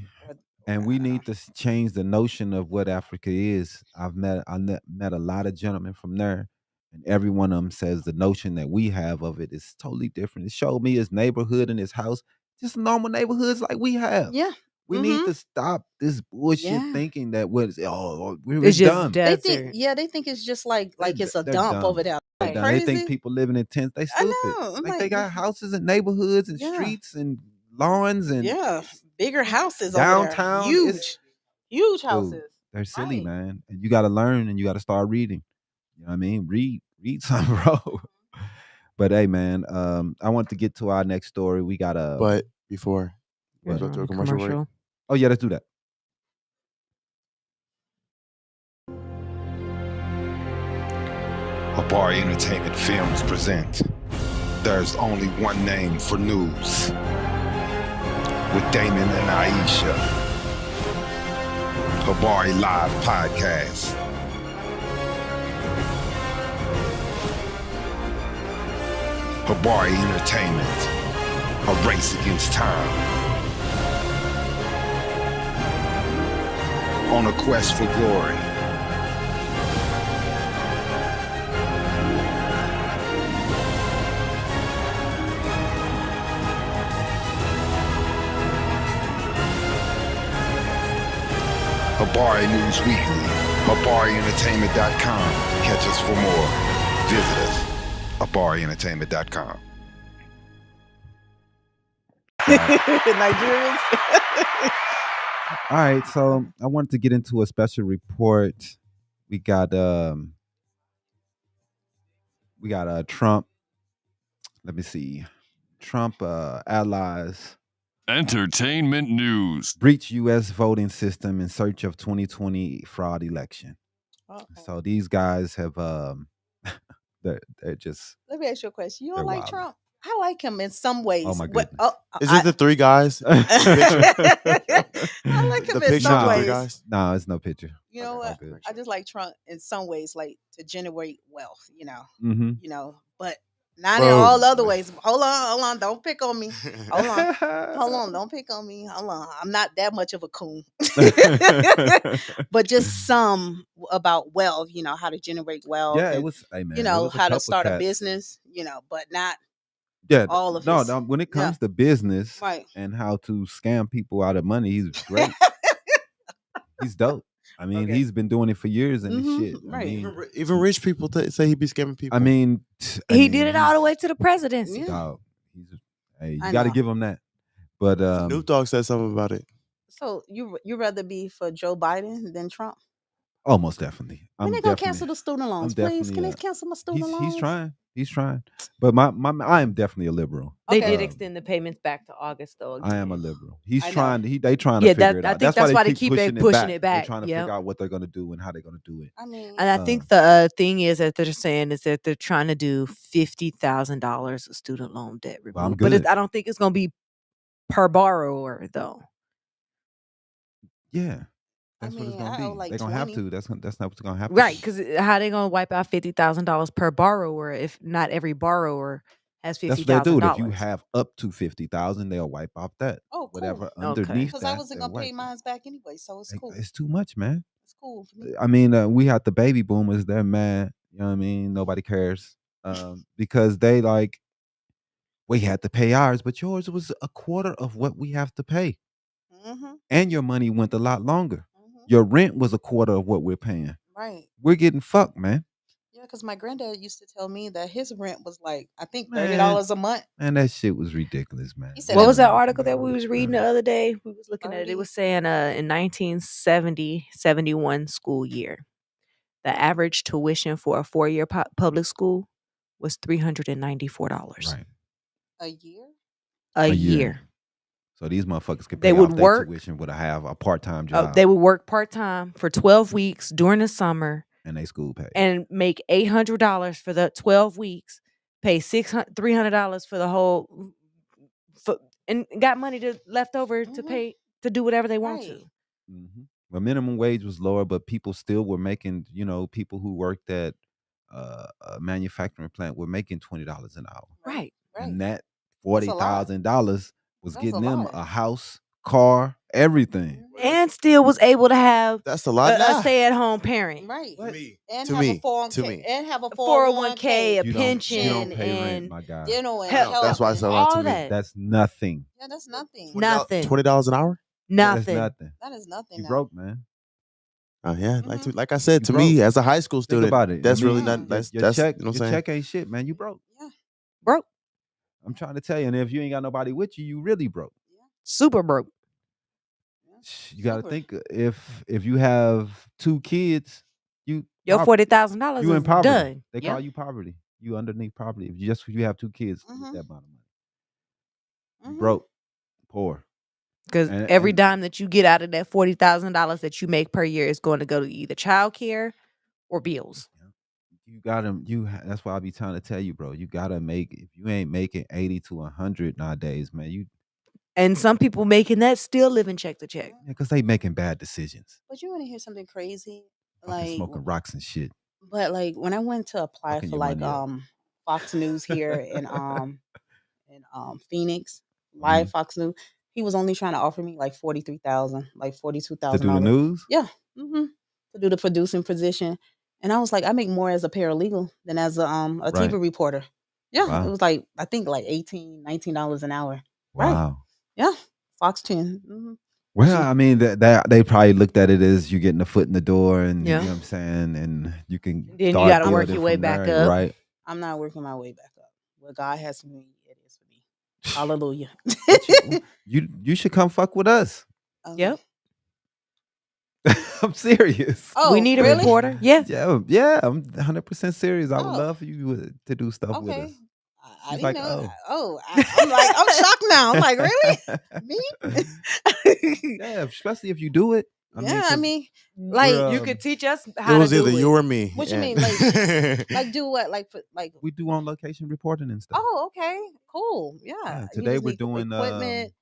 and we I don't need to change the notion of what Africa is. Met a lot of gentlemen from there, and every one of them says the notion that we have of it is totally different. It showed me his neighborhood and his house, just normal neighborhoods like we have. Yeah. We Mhm. need to stop this bullshit Yeah. thinking that we're It's just dumb. They desert. think, yeah, they think it's just like it's a They're dump dumb. over there. They're Like dumb. They crazy. think people living in tents. They I stupid. know. I'm Like they like, got houses and neighborhoods and Yeah. streets and lawns and yeah, bigger houses over downtown. there. It's- Huge Dude, houses. they're silly, Right. man. And you got to learn and you got to start reading. You know what I mean? Read something, bro. But hey, man, I want to get to our next story. We got a. But before What? let's go to a commercial break. Oh yeah, let's do that. Habari Entertainment Films present There's Only One Name for News with Damon and Iesha. Habari Live Podcast. Habari Entertainment. A race against time. on a quest for glory. Habari News Weekly, HabariEntertainment.com. Catch us for more. Visit us, HabariEntertainment.com. Nigerians. All right, so I wanted to get into a special report. We got Trump. Let me see. Trump allies Entertainment news. breach U.S. voting system in search of 2020 fraud election. So these guys have they're just. Let me ask you a question. You They're don't like wild. Trump? I like him in some ways. Oh my goodness. Is it the three guys? I like him The in picture some of the three ways. guys? No, it's no picture. You know Okay, what? all good. I just like Trump in some ways, like to generate wealth. Mm-hmm. But not Bro. in all other ways. Hold on, don't pick on me. Hold on, don't pick on me. Hold on, I'm not that much of a coon. But just some about wealth. How to generate wealth. Yeah, it and, was. Hey man, it was a how to couple start a cats. business. But not Yeah, all of no, his. no. When it Yeah. comes to business Right. and how to scam people out of money, he's great. He's dope. I mean, Okay. he's been doing it for years and shit. I right. mean, Even rich people say he be scamming people. I mean, He did it all the way to the presidency. Yeah. Dog, hey, you I got to know. give him that. But Snoop Dogg said something about it. So you rather be for Joe Biden than Trump? oh, most definitely. When they gonna cancel the student loans? Please, can they cancel my student loans? He's trying. But I am definitely a liberal. They Okay. did extend the payments back to August though. I am a again. liberal. He's I know. trying. They trying Yeah, to figure it I out. think that's why they keep pushing it back. They're trying to Yep. figure out what they're going to do and how they're going to do it. I mean, And I think the thing is that they're saying is that they're trying to do $50,000 of student loan debt removal. Well, I'm But good. I don't think it's going to be per borrower though. Yeah. That's what it's mean, going I to owe be. like They're going to have 20. to. That's not what's going to happen. Right, because how they going to wipe out $50,000 per borrower if not every borrower has That's what they'll do. $50,000? If you have up to 50,000, they'll wipe off that. Oh, cool. Whatever Okay. underneath Because that. I wasn't gonna pay mine back anyway, so it's cool. It's too much, man. It's cool for me. I mean, we had the baby boomers. They're mad. You know what I mean? Nobody cares because they we had to pay ours, but yours was a quarter of what we have to pay, and your money went a lot longer. Your rent was a quarter of what we're paying. Right. We're getting fucked, man. Yeah, because my granddad used to tell me that his rent was like I think Man. $30 a month. Man, that shit was ridiculous, man. He said What was that article that we was reading the other day? We was looking at it. It 30. was saying in 1970-71 school year, the average tuition for a 4-year public school was $394 Right. A year? a year. So these motherfuckers could They pay would off their work- tuition with a part-time job. They would work part-time for 12 weeks during the summer and they school pay. and make $800 for the 12 weeks, pay $300 for the whole and got money left over to pay to do whatever they want to. Mm-hmm. Well, minimum wage was lower, but people still were making, people who worked at a manufacturing plant were making $20 an hour. Right. And that That's a lot. $40,000 was That's getting a them lot. a house, car, everything. And still was able to have That's a lot a now. stay-at-home parent. Right. And To have me. a 401k. To me. And have a 401k, 401k. a You pension, don't pay rent, and my guy. Dental and Hell, health. That's why it's a lot to all me. that. That's nothing. Yeah, that's nothing. Nothing. $20 an hour? That's Nothing. nothing. That is nothing. You now. broke, man. Oh yeah, Mhm. like I said, You to broke. me as a high school Think student, about it. that's I mean, really not. your- That's your that's check. you know what Your I'm saying. check ain't shit, man. You broke. Yeah. Broke. I'm trying to tell you. And if you ain't got nobody with you, you really broke. Super broke. You got to Super. think if you have 2 kids, Your poverty. $40,000 You is in poverty. done. They Yep. call you poverty. You underneath poverty. If you have 2 kids with Mhm. that amount of money, you Mhm. broke, poor. Because And- every and- dime that you get out of that $40,000 that you make per year is going to go to either childcare or bills. You gotta. That's why I be trying to tell you, bro. You gotta make. If you ain't making 80 to 100 nowadays, man, And some people making that still living check to check. because they making bad decisions. But you want to hear something crazy? Fucking Like, smoking rocks and shit. but like when I went to apply Fucking for your like money up. Fox News here in Phoenix, live Fox News, he was only trying to offer me like 43,000, like To $42,000. do the news? Yeah. To do the producing position. And I was like, I make more as a paralegal than as a Right. TV reporter. Yeah. Wow. It was like, I think like $18, $19 an hour. Right. Wow. Yeah. Fox 10. Well, I mean that they probably looked at it as you getting a foot in the door, and you Yeah. know what I'm saying, and you can Then you start gotta work building your way from back there, up. right? I'm not working my way back up. What God has for me, it is for me. Hallelujah. But you should come fuck with us. Yep. I'm serious. Oh, We need a really? reporter. Yeah. Yeah, I'm 100% serious. I would Oh. love for you to do stuff with us. Okay. I She's didn't like, know. oh. I'm like, I'm shocked now. I'm like, really? Me? Yeah, especially if you do it. Yeah, I 'cause mean, like, we're, You could teach us It how to was do either it. you or me. what you and- mean, like do what? Like, we do on location reporting and stuff. oh, okay, cool, yeah. Yeah, You today just we're need doing equipment.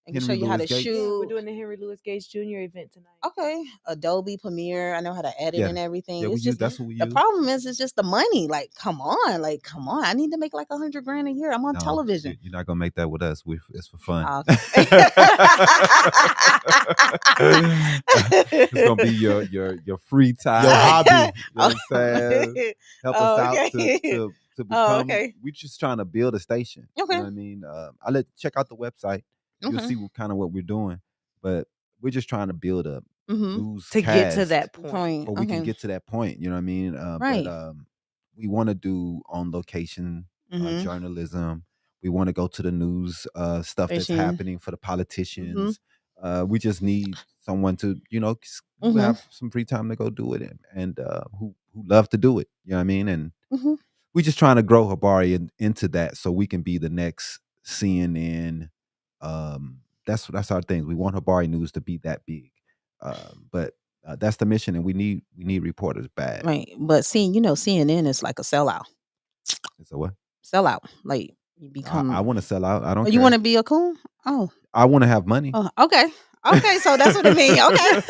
I can show Henry you how Louis to Gates. Yeah, we're shoot. doing the Henry Louis Gates Jr. event tonight. Okay, Adobe Premiere. I know how to edit Yeah. and everything. Yeah, we It's use just that's what we the use. problem is it's just the money. Like, come on, I need to make like $100,000 a year. I'm on No, television. You're not gonna make that with us. It's for fun. Oh, It's gonna be your free time, Your hobby. You know what I'm saying? Help us out okay. to become. Oh, okay. We're just trying to build a station. You Okay. know what I mean? I'll check out the website. You'll Okay. see what we're doing. But we're just trying to build a news To get to cast that point. or we can Okay. get to that point. You know what I mean? Right. But we want to do on location Mhm. journalism. We want to go to the news stuff that's Station. happening for the politicians. We just need someone to, who Mhm. have some free time to go do it and who love to do it. You know what I mean? And Mhm. we're just trying to grow Habari into that so we can be the next CNN. That's our thing. We want Habari News to be that big. But that's the mission, and we need reporters bad. Right. But CNN is like a sellout. So what? Sellout. Like you become. I want to sell out. I don't. Oh, you care. want to be a coon? Oh. I want to have money. Okay. Okay. So that's what it means. Okay.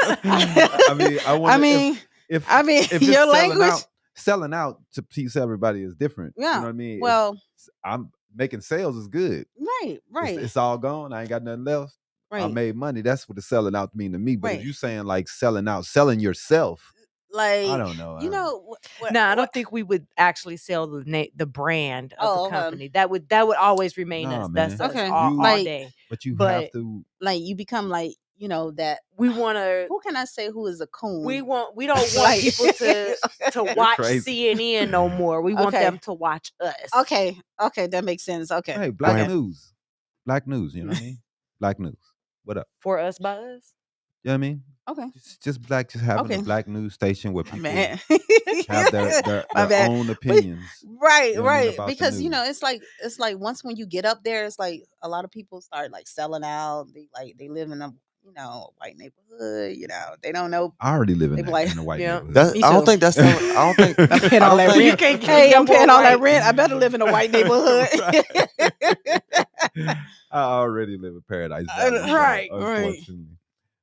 I mean, if your selling language. selling out to please everybody is different. Yeah. You know what I mean? Well. I'm making sales is good. Right. Right. It's all gone. I ain't got nothing left. Right. I made money. That's what the selling out mean to me. But Right. if you saying like selling out, selling yourself, Like I don't know. No, I don't think we would actually sell the brand of Oh, the okay. company. That would always remain Nah, us. man. That's us Okay. all Like- day. But you have But- to. like you become like that. We want to. Who can I say who is a coon? We don't want Like- people to watch crazy. CNN no more. We want Okay. them to watch us. Okay. Okay. That makes sense. Okay. Hey, black Okay. news. Black news, you know what I mean? Black news. What up? For us by us. You know what I mean? Okay. Just having Okay. a black news station where people Man. have their My bad. own opinions. Right, You know what I mean, right. about the Because news. it's like once when you get up there, it's like a lot of people start like selling out. They live in a white neighborhood. They don't know. I already live They in, be like, in a white yeah. neighborhood. Me I don't too. think that's. I don't think. I'm paying all that You rent. can't get Hey, no I'm paying more all that white. rent. I better live in a white neighborhood. I already live in Paradise Valley, so, Right, right. unfortunately.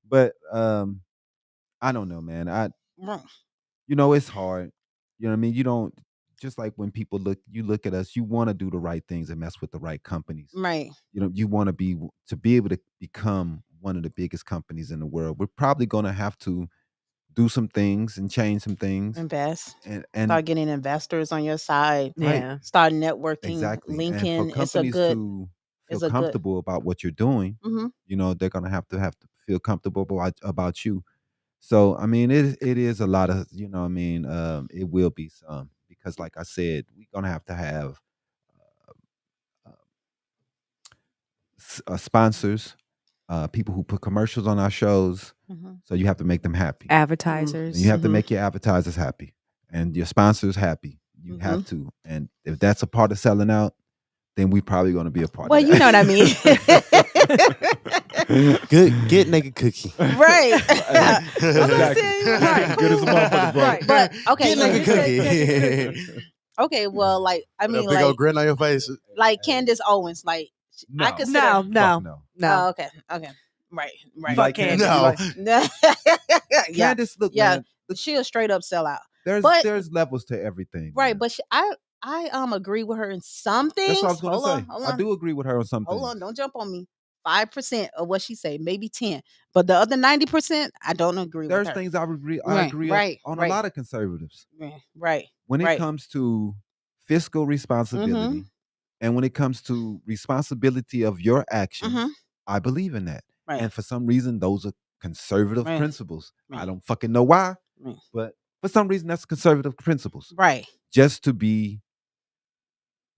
But I don't know, man. It's hard. You know what I mean? You don't just like when people look at us, you want to do the right things and mess with the right companies. Right. You want to be able to become one of the biggest companies in the world. We're probably going to have to do some things and change some things Invest. and Start getting investors on your side. Right. Yeah. Start networking. exactly. Linking. And for It's a companies good. to it's feel a good- comfortable about what you're doing, Mhm. they're going to have to feel comfortable about you. So, I mean, it is a lot of, it will be some, because like I said, we're going to have sponsors, people who put commercials on our shows. Mhm. So you have to make them happy. Advertisers. And you have to Mhm. make your advertisers happy and your sponsors happy. You have to. And if that's a part of selling out, then we probably going to be a part Well, of you know what I mean. that. Good naked cookie. Right. Exactly. Right. Good as a motherfucker, bro. Right. But okay, Get like naked you said- cookie. okay, well, like I With a mean, big old like grin on your face. Candace Owens, like I No. consider. No, Fuck no, no. no. Oh, okay. Right. You Right. like Candace. Candace? No. yeah. Candace, look, Yeah. man, She a straight up sellout. there's But- levels to everything. Right, man. but I agree with her in some things. That's what I was going to Hold say. on, hold I on. do agree with her on something. Hold on, don't jump on me. 5% of what she say, maybe 10. But the other 90%, I don't agree with There's her. things I agree Right, on a right. lot of conservatives. Right. When it Right. comes to fiscal responsibility and when it comes to responsibility of your actions, I believe in that. Right. And for some reason, those are conservative Right. principles. I Right. don't fucking know why, Right. but for some reason, that's conservative principles. Right. Just to be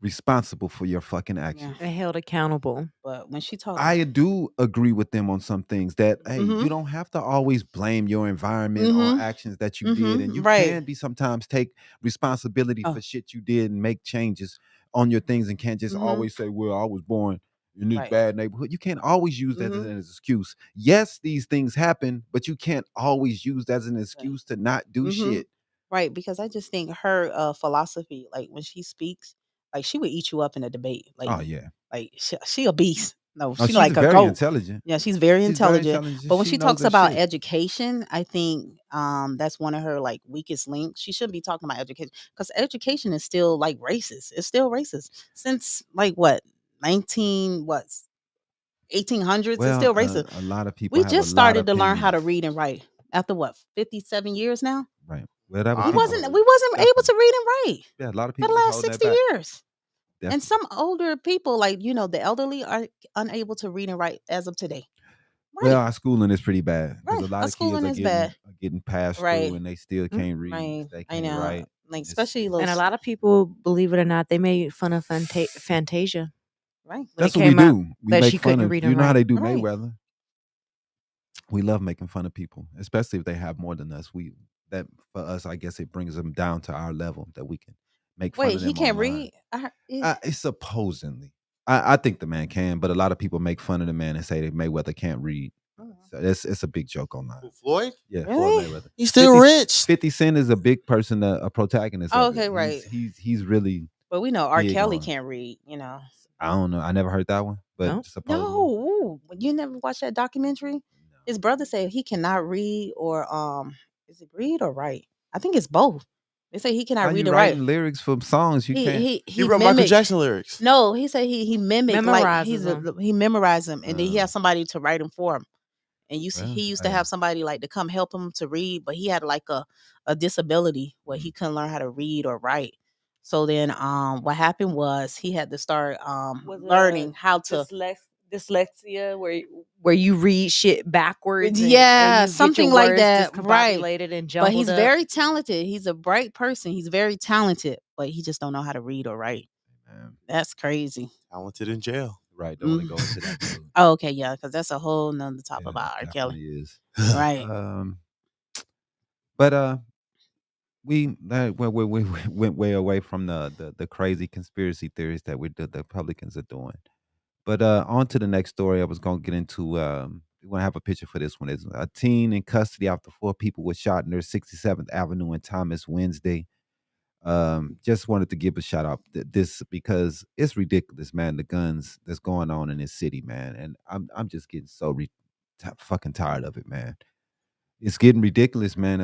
responsible for your fucking actions. Yeah. And held accountable. But when she talked, I do agree with them on some things that, hey, you don't have to always blame your environment on actions that you did. And you Right. can be sometimes take responsibility Oh. for shit you did and make changes on your things and can't just always say, well, I was born in this Right. bad neighborhood. You can't always use that as an excuse. Yes, these things happen, but you can't always use that as an excuse to not do shit. Right, because I just think her philosophy, like when she speaks, like she would eat you up in a debate. Like, Oh, yeah. like she a beast. No, Oh, she's she's like a very goat. intelligent. Yeah, she's very She's very intelligent. intelligent. But when She she knows talks her about shit. education, I think that's one of her like weakest links. She shouldn't be talking about education because education is still like racist. It's still racist since like what 1800s. It's Well, still racist. a lot of people We have a just lot of started to learn how to opinions. read and write after what 57 years now. Right. Well, that was We Wow. people. wasn't able to read and write Yeah, a lot of for the people was last holding that 60 back. years. And Definitely. some older people, like the elderly, are unable to read and write as of today. Right. Well, our schooling is pretty bad because Right. a lot Our of kids schooling are is bad. getting passed Right. through and they still can't read. Right. They I can't know. write. Like It's- especially it's- little And a lot of people, believe it or not, they made fun of Fantasia right. when it That's what we came out do. We that make she fun couldn't of. read You and know how write. they do Right. Mayweather. We love making fun of people, especially if they have more than us. That for us, I guess it brings them down to our level that we can make fun Wait, of he them can't online. read? It's supposedly. I think the man can, but a lot of people make fun of the man and say that Mayweather can't read. So it's a big joke online. Who, Floyd? Yeah, Floyd Really? Mayweather. He's still 50 rich. 50 Cent is a big person, a protagonist Oh, of it. okay, right. He's really But we know R. big Kelly on. can't read, you know. I don't know. I never heard that one, but No. supposedly. No, you never watched that documentary? No. His brother said he cannot read or is it read or write? I think it's both. They say he How cannot read you or write. writing lyrics for songs? You can't. He He wrote Michael mimicked. Jackson lyrics. No, he said he mimicked like Memorizes them. he memorized them and then he Uh, had somebody to write them for him. And well, he used to hey, have somebody like to come help him to read, but he had like a disability where he couldn't learn how to read or write. So then what happened was he had to start Was it learning how to dyslexia where you read shit backwards and yeah, you get something your like words that. Right. discombobulated and But jumbled he's up. very talented. He's a bright person. He's very talented, but he just don't know how to read or write. man, That's crazy. Talented in jail. right. Don't want to go into that mode. Oh, okay, yeah, because that's a whole nother top Yeah, about it R. Kelly. definitely is. Right. But we went way away from the crazy conspiracy theories that the Republicans are doing. But on to the next story I was going to get into. We want to have a picture for this one. It's a teen in custody after 4 people were shot near 67th Avenue and Thomas Wednesday. Just wanted to give a shout out this because it's ridiculous, man. The guns that's going on in this city, man, and I'm just getting so fucking tired of it, man. It's getting ridiculous, man.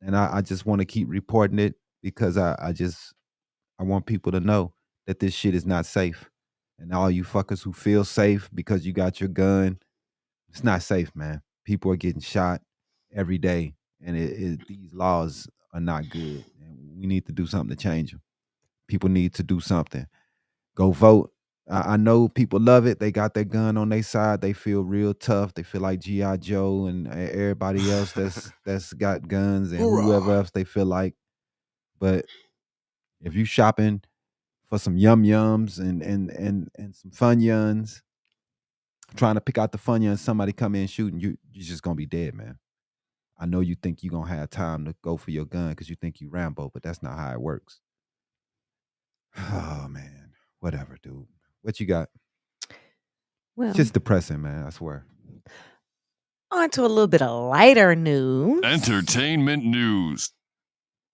And I just want to keep reporting it because I want people to know that this shit is not safe. And all you fuckers who feel safe because you got your gun, it's not safe, man. People are getting shot every day, and these laws are not good. And we need to do something to change them. People need to do something. Go vote. I know people love it. They got their gun on their side. They feel real tough. They feel like G.I. Joe and everybody else that's got guns and whoever else they feel like. But if you shopping for some yum yums and some fun yuns, trying to pick out the fun yuns, somebody come in shooting you, you're just gonna be dead, man. I know you think you're gonna have time to go for your gun because you think you Rambo, but that's not how it works. Oh man, whatever, dude. What you got? Well, It's just depressing, man. I swear. on to a little bit of lighter news. Entertainment news.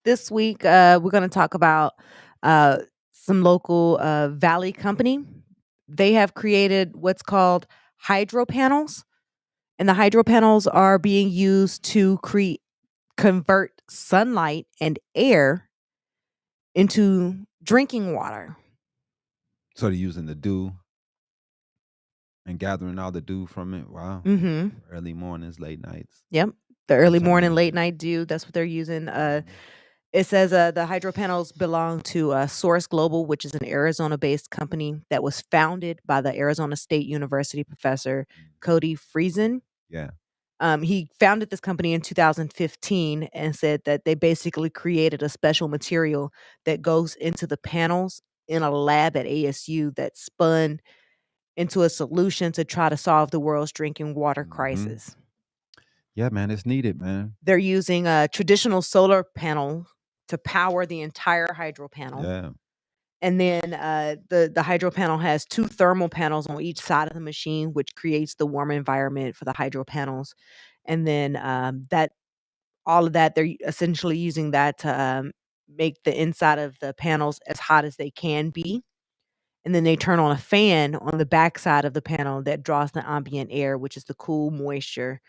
This week, we're going to talk about some local valley company. They have created what's called hydro panels, and the hydro panels are being used to convert sunlight and air into drinking water. So they're using the dew And gathering all the dew from it. Wow. Mhm. Early mornings, late nights. Yep. The early morning, Sunshine. late night dew, that's what they're using. It says the hydro panels belong to Source Global, which is an Arizona-based company that was founded by the Arizona State University professor Cody Friesen. Yeah. He founded this company in 2015 and said that they basically created a special material that goes into the panels in a lab at ASU that spun into a solution to try to solve the world's drinking water crisis. Yeah, man, it's needed, man. They're using a traditional solar panel to power the entire hydro panel. Yeah. And then the hydro panel has 2 thermal panels on each side of the machine, which creates the warm environment for the hydro panels. And then all of that, they're essentially using that to make the inside of the panels as hot as they can be. And then they turn on a fan on the back side of the panel that draws the ambient air, which is the cool moisture,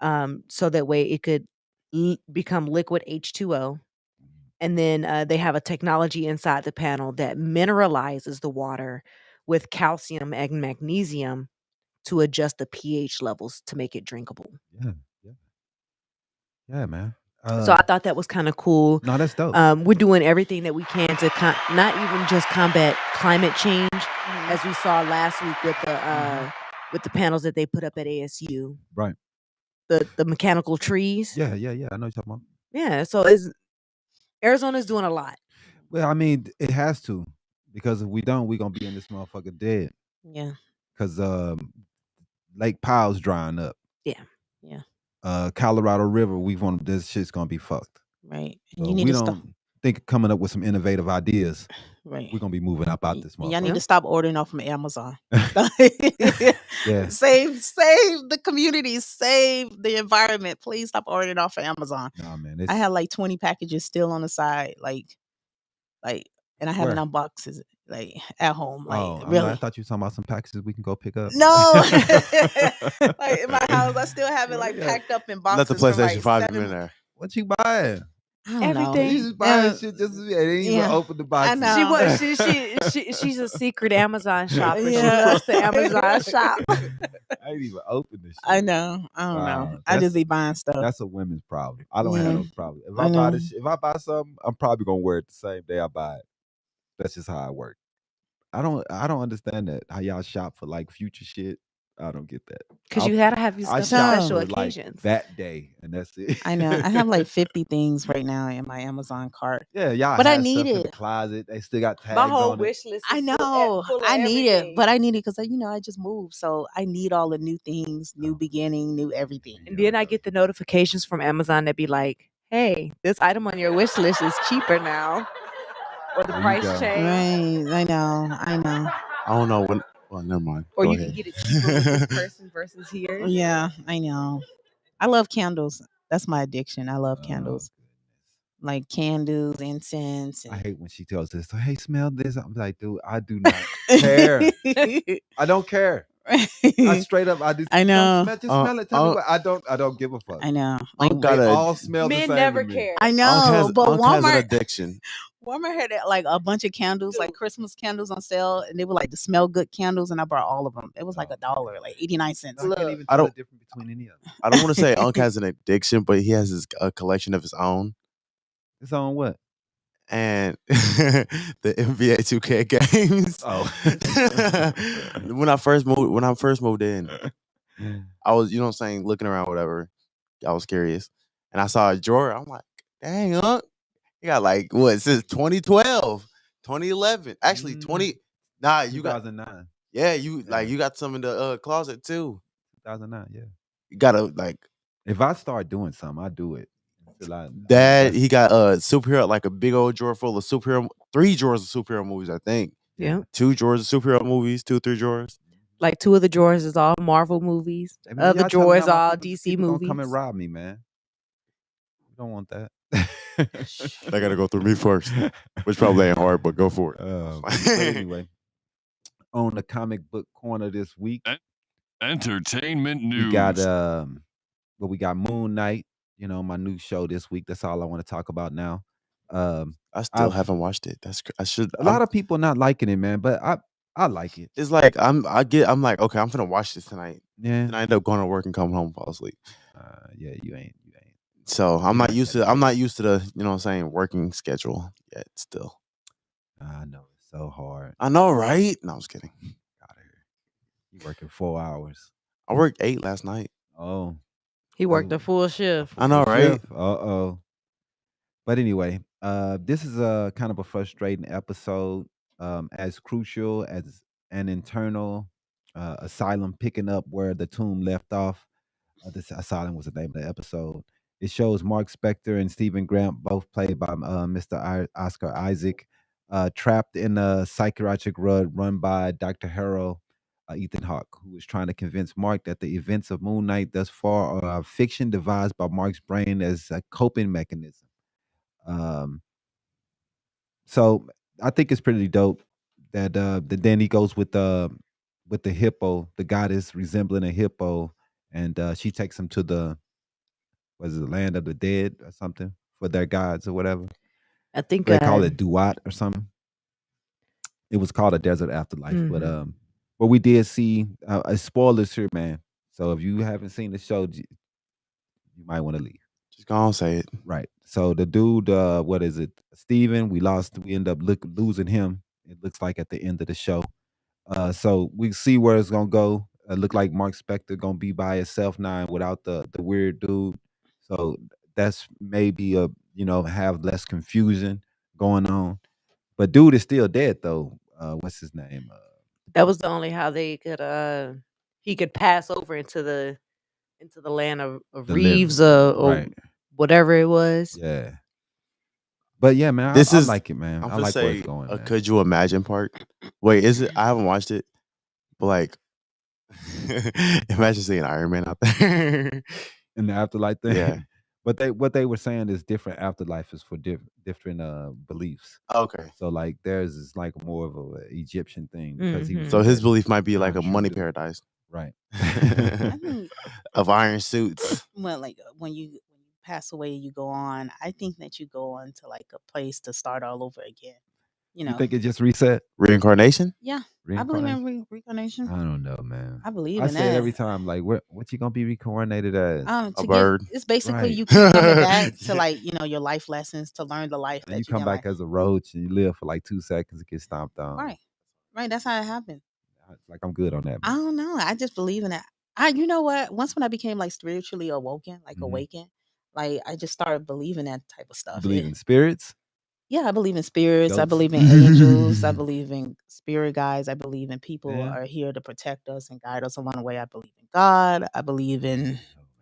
so that way it could become liquid H2O. And then they have a technology inside the panel that mineralizes the water with calcium and magnesium to adjust the pH levels to make it drinkable. Yeah. Yeah. Yeah, man. So I thought that was kind of cool. No, that's dope. We're doing everything that we can to not even just combat climate change, as we saw last week with the panels that they put up at ASU. Right. The mechanical trees. Yeah. I know you're talking about. Yeah. So Arizona's doing a lot. Well, I mean, it has to, because if we don't, we're gonna be in this motherfucker dead. Yeah. Because Lake Powell's drying up. Yeah. Colorado River, this shit's gonna be fucked. Right. So You need we to don't stop. think of coming up with some innovative ideas. Right. We're gonna be moving up out this motherfucker. Y'all need to stop ordering off from Amazon. Yeah. Save the communities, save the environment. Please stop ordering off of Amazon. Nah, man. I have like 20 packages still on the side, and I haven't Where? unboxed it, like at home. Like Oh, really. I thought you were talking about some packages we can go pick up. No, like in my house, I still have it like Yeah. packed up in Let boxes. the from, PlayStation like, 5 7 in there. What you buying? I don't Everything. know. You just buying shit just they didn't even Yeah. open the box. I know. She was she's a secret Amazon shopper. She Yeah. loves the Amazon shop. I ain't even open this shit. I know. I don't know. Wow, I just be buying stuff. That's a women's problem. I don't have Yeah. no problem. If I I buy know. this, if I buy something, I'm probably gonna wear it the same day I buy it. That's just how I work. I don't understand that, how y'all shop for like future shit. I don't get that. Because you gotta have your I stuff for shop special for like occasions. that day, and that's it. I know. I have like 50 things right now in my Amazon cart. Yeah, y'all. But I have need stuff in the it. closet. They still got tags My whole on it. wish list. I is know. full of I need it, everything. but I need it because I just moved, so I need all the new things, new Oh. beginning, new everything. And then I get the notifications from Amazon that be like, "Hey, this item on your wish list is cheaper now, or the There you price go. changed, Right. I know. I don't know when. Well, never mind. or Go you ahead. can get it cheaper with this person versus here." Yeah, I know. I love candles. That's my addiction. I love candles. goodness. Like candles, incense. I hate when she tells us, "Hey, smell this." I'm like, dude, I do not care. I don't care. I straight up, I do. I know. Just smell it. Tell me what. I don't give a fuck. I know. Like, Like got they a- all smell the Men same. never to me. care. I know, but Unc has an Walmart addiction. had like a bunch of candles, like Christmas candles on sale, and they were like the smell good candles, and I bought all of them. It was like $1, like 89 cents. I can't even I tell don't- the difference between any of them. I don't want to say Unc has an addiction, but he has a collection of his own. It's on what? And the NBA 2K games. Oh. when I first moved in, I was, you know what I'm saying, looking around, whatever. I was curious. And I saw a drawer. I'm like, dang, Unc. You got like, what, since 2012, 2011. Actually, 20. Nah, you got, 2009. yeah, you got some in the closet too. 2009, yeah. You gotta, like, If I start doing something, I do it. Until I- that he got superhero, like a big old drawer full of 3 drawers of superhero movies, I think. Yeah, 2 drawers of superhero movies, 2 or 3 drawers. like 2 of the drawers is all Marvel movies. I mean, Other y'all telling drawers all my all people- DC people movies. gonna come and rob me, man. You don't want that. They gotta go through me first, which probably ain't hard, but go for it. But anyway, on the comic book corner this week, Entertainment news. we got we got Moon Knight. You know, my new show this week. That's all I want to talk about now. I still I've- haven't watched it. I should. A lot of people not liking it, man. But I like it. It's like I'm like, okay, I'm finna watch this tonight. Yeah. And I end up going to work and come home and fall asleep. Yeah, you ain't. So I'm You're not not used that to I'm not type. used to the, you know what I'm saying, working schedule yet still. I know it's so hard. I know, right? No, I was kidding. Out here. You working 4 hours. I worked 8 last night. Oh. He worked a full shift. I know, right? Uh-oh. But anyway, this is a kind of a frustrating episode. As crucial as an internal asylum picking up where the tomb left off. This asylum was the name of the episode. It shows Mark Spector and Stephen Grant, both played by Mr. Oscar Isaac, trapped in a psychiatric run by Dr. Harold Ethan Hawke, who is trying to convince Mark that the events of Moon Knight thus far are a fiction devised by Mark's brain as a coping mechanism. So I think it's pretty dope that then he goes with the hippo, the goddess resembling a hippo, and she takes him to the land of the dead or something for their gods or whatever. I think They call it Duat or something. It was called a desert afterlife, but we did see spoilers here, man. So if you haven't seen the show, you might want to leave. Just go on, say it. Right. So the dude, what is it? Steven, we end up losing him. It looks like at the end of the show. So we see where it's gonna go. Look like Mark Spector gonna be by himself now and without the weird dude. So that's maybe have less confusion going on. But dude is still dead though. What's his name? that was the only how they could he could pass over into the land of The Reeves living. or Right. whatever it was. Yeah. But yeah, man, This I is like it, man. I'm I gonna like where say it's going, a man. Could You Imagine part. Wait, is it? I haven't watched it, but like, imagine seeing Iron Man out there. In the afterlife thing. Yeah. But what they were saying is different afterlives for different beliefs. Okay. So like theirs is like more of a Egyptian thing because he was So in his that belief might be like a non-true money dude. paradise. Right. I think Of iron suits. well, like when you pass away, you go on. I think that you go on to like a place to start all over again. You You know, think it just reset? Reincarnation? yeah. I believe in Reincarnation? reincarnation. I don't know, man. I believe I in say it that. every time, like what you gonna be reincarnated as? A To bird. it's basically Right. you keep coming back to like your life lessons to learn the life And you that you come didn't back like. as a roach and you live for like 2 seconds and get stomped on. Right. That's how it happened. It's like I'm good on that, I man. don't know. I just believe in it. You know what? Once when I became like spiritually awoken, like Mhm. awakened, like I just started believing that type of You stuff. believe in spirits? Yeah, I believe in spirits. I Ghosts? believe in angels. I believe in spirit guides. I believe in people Yeah. are here to protect us and guide us along the way. I believe in God. I believe in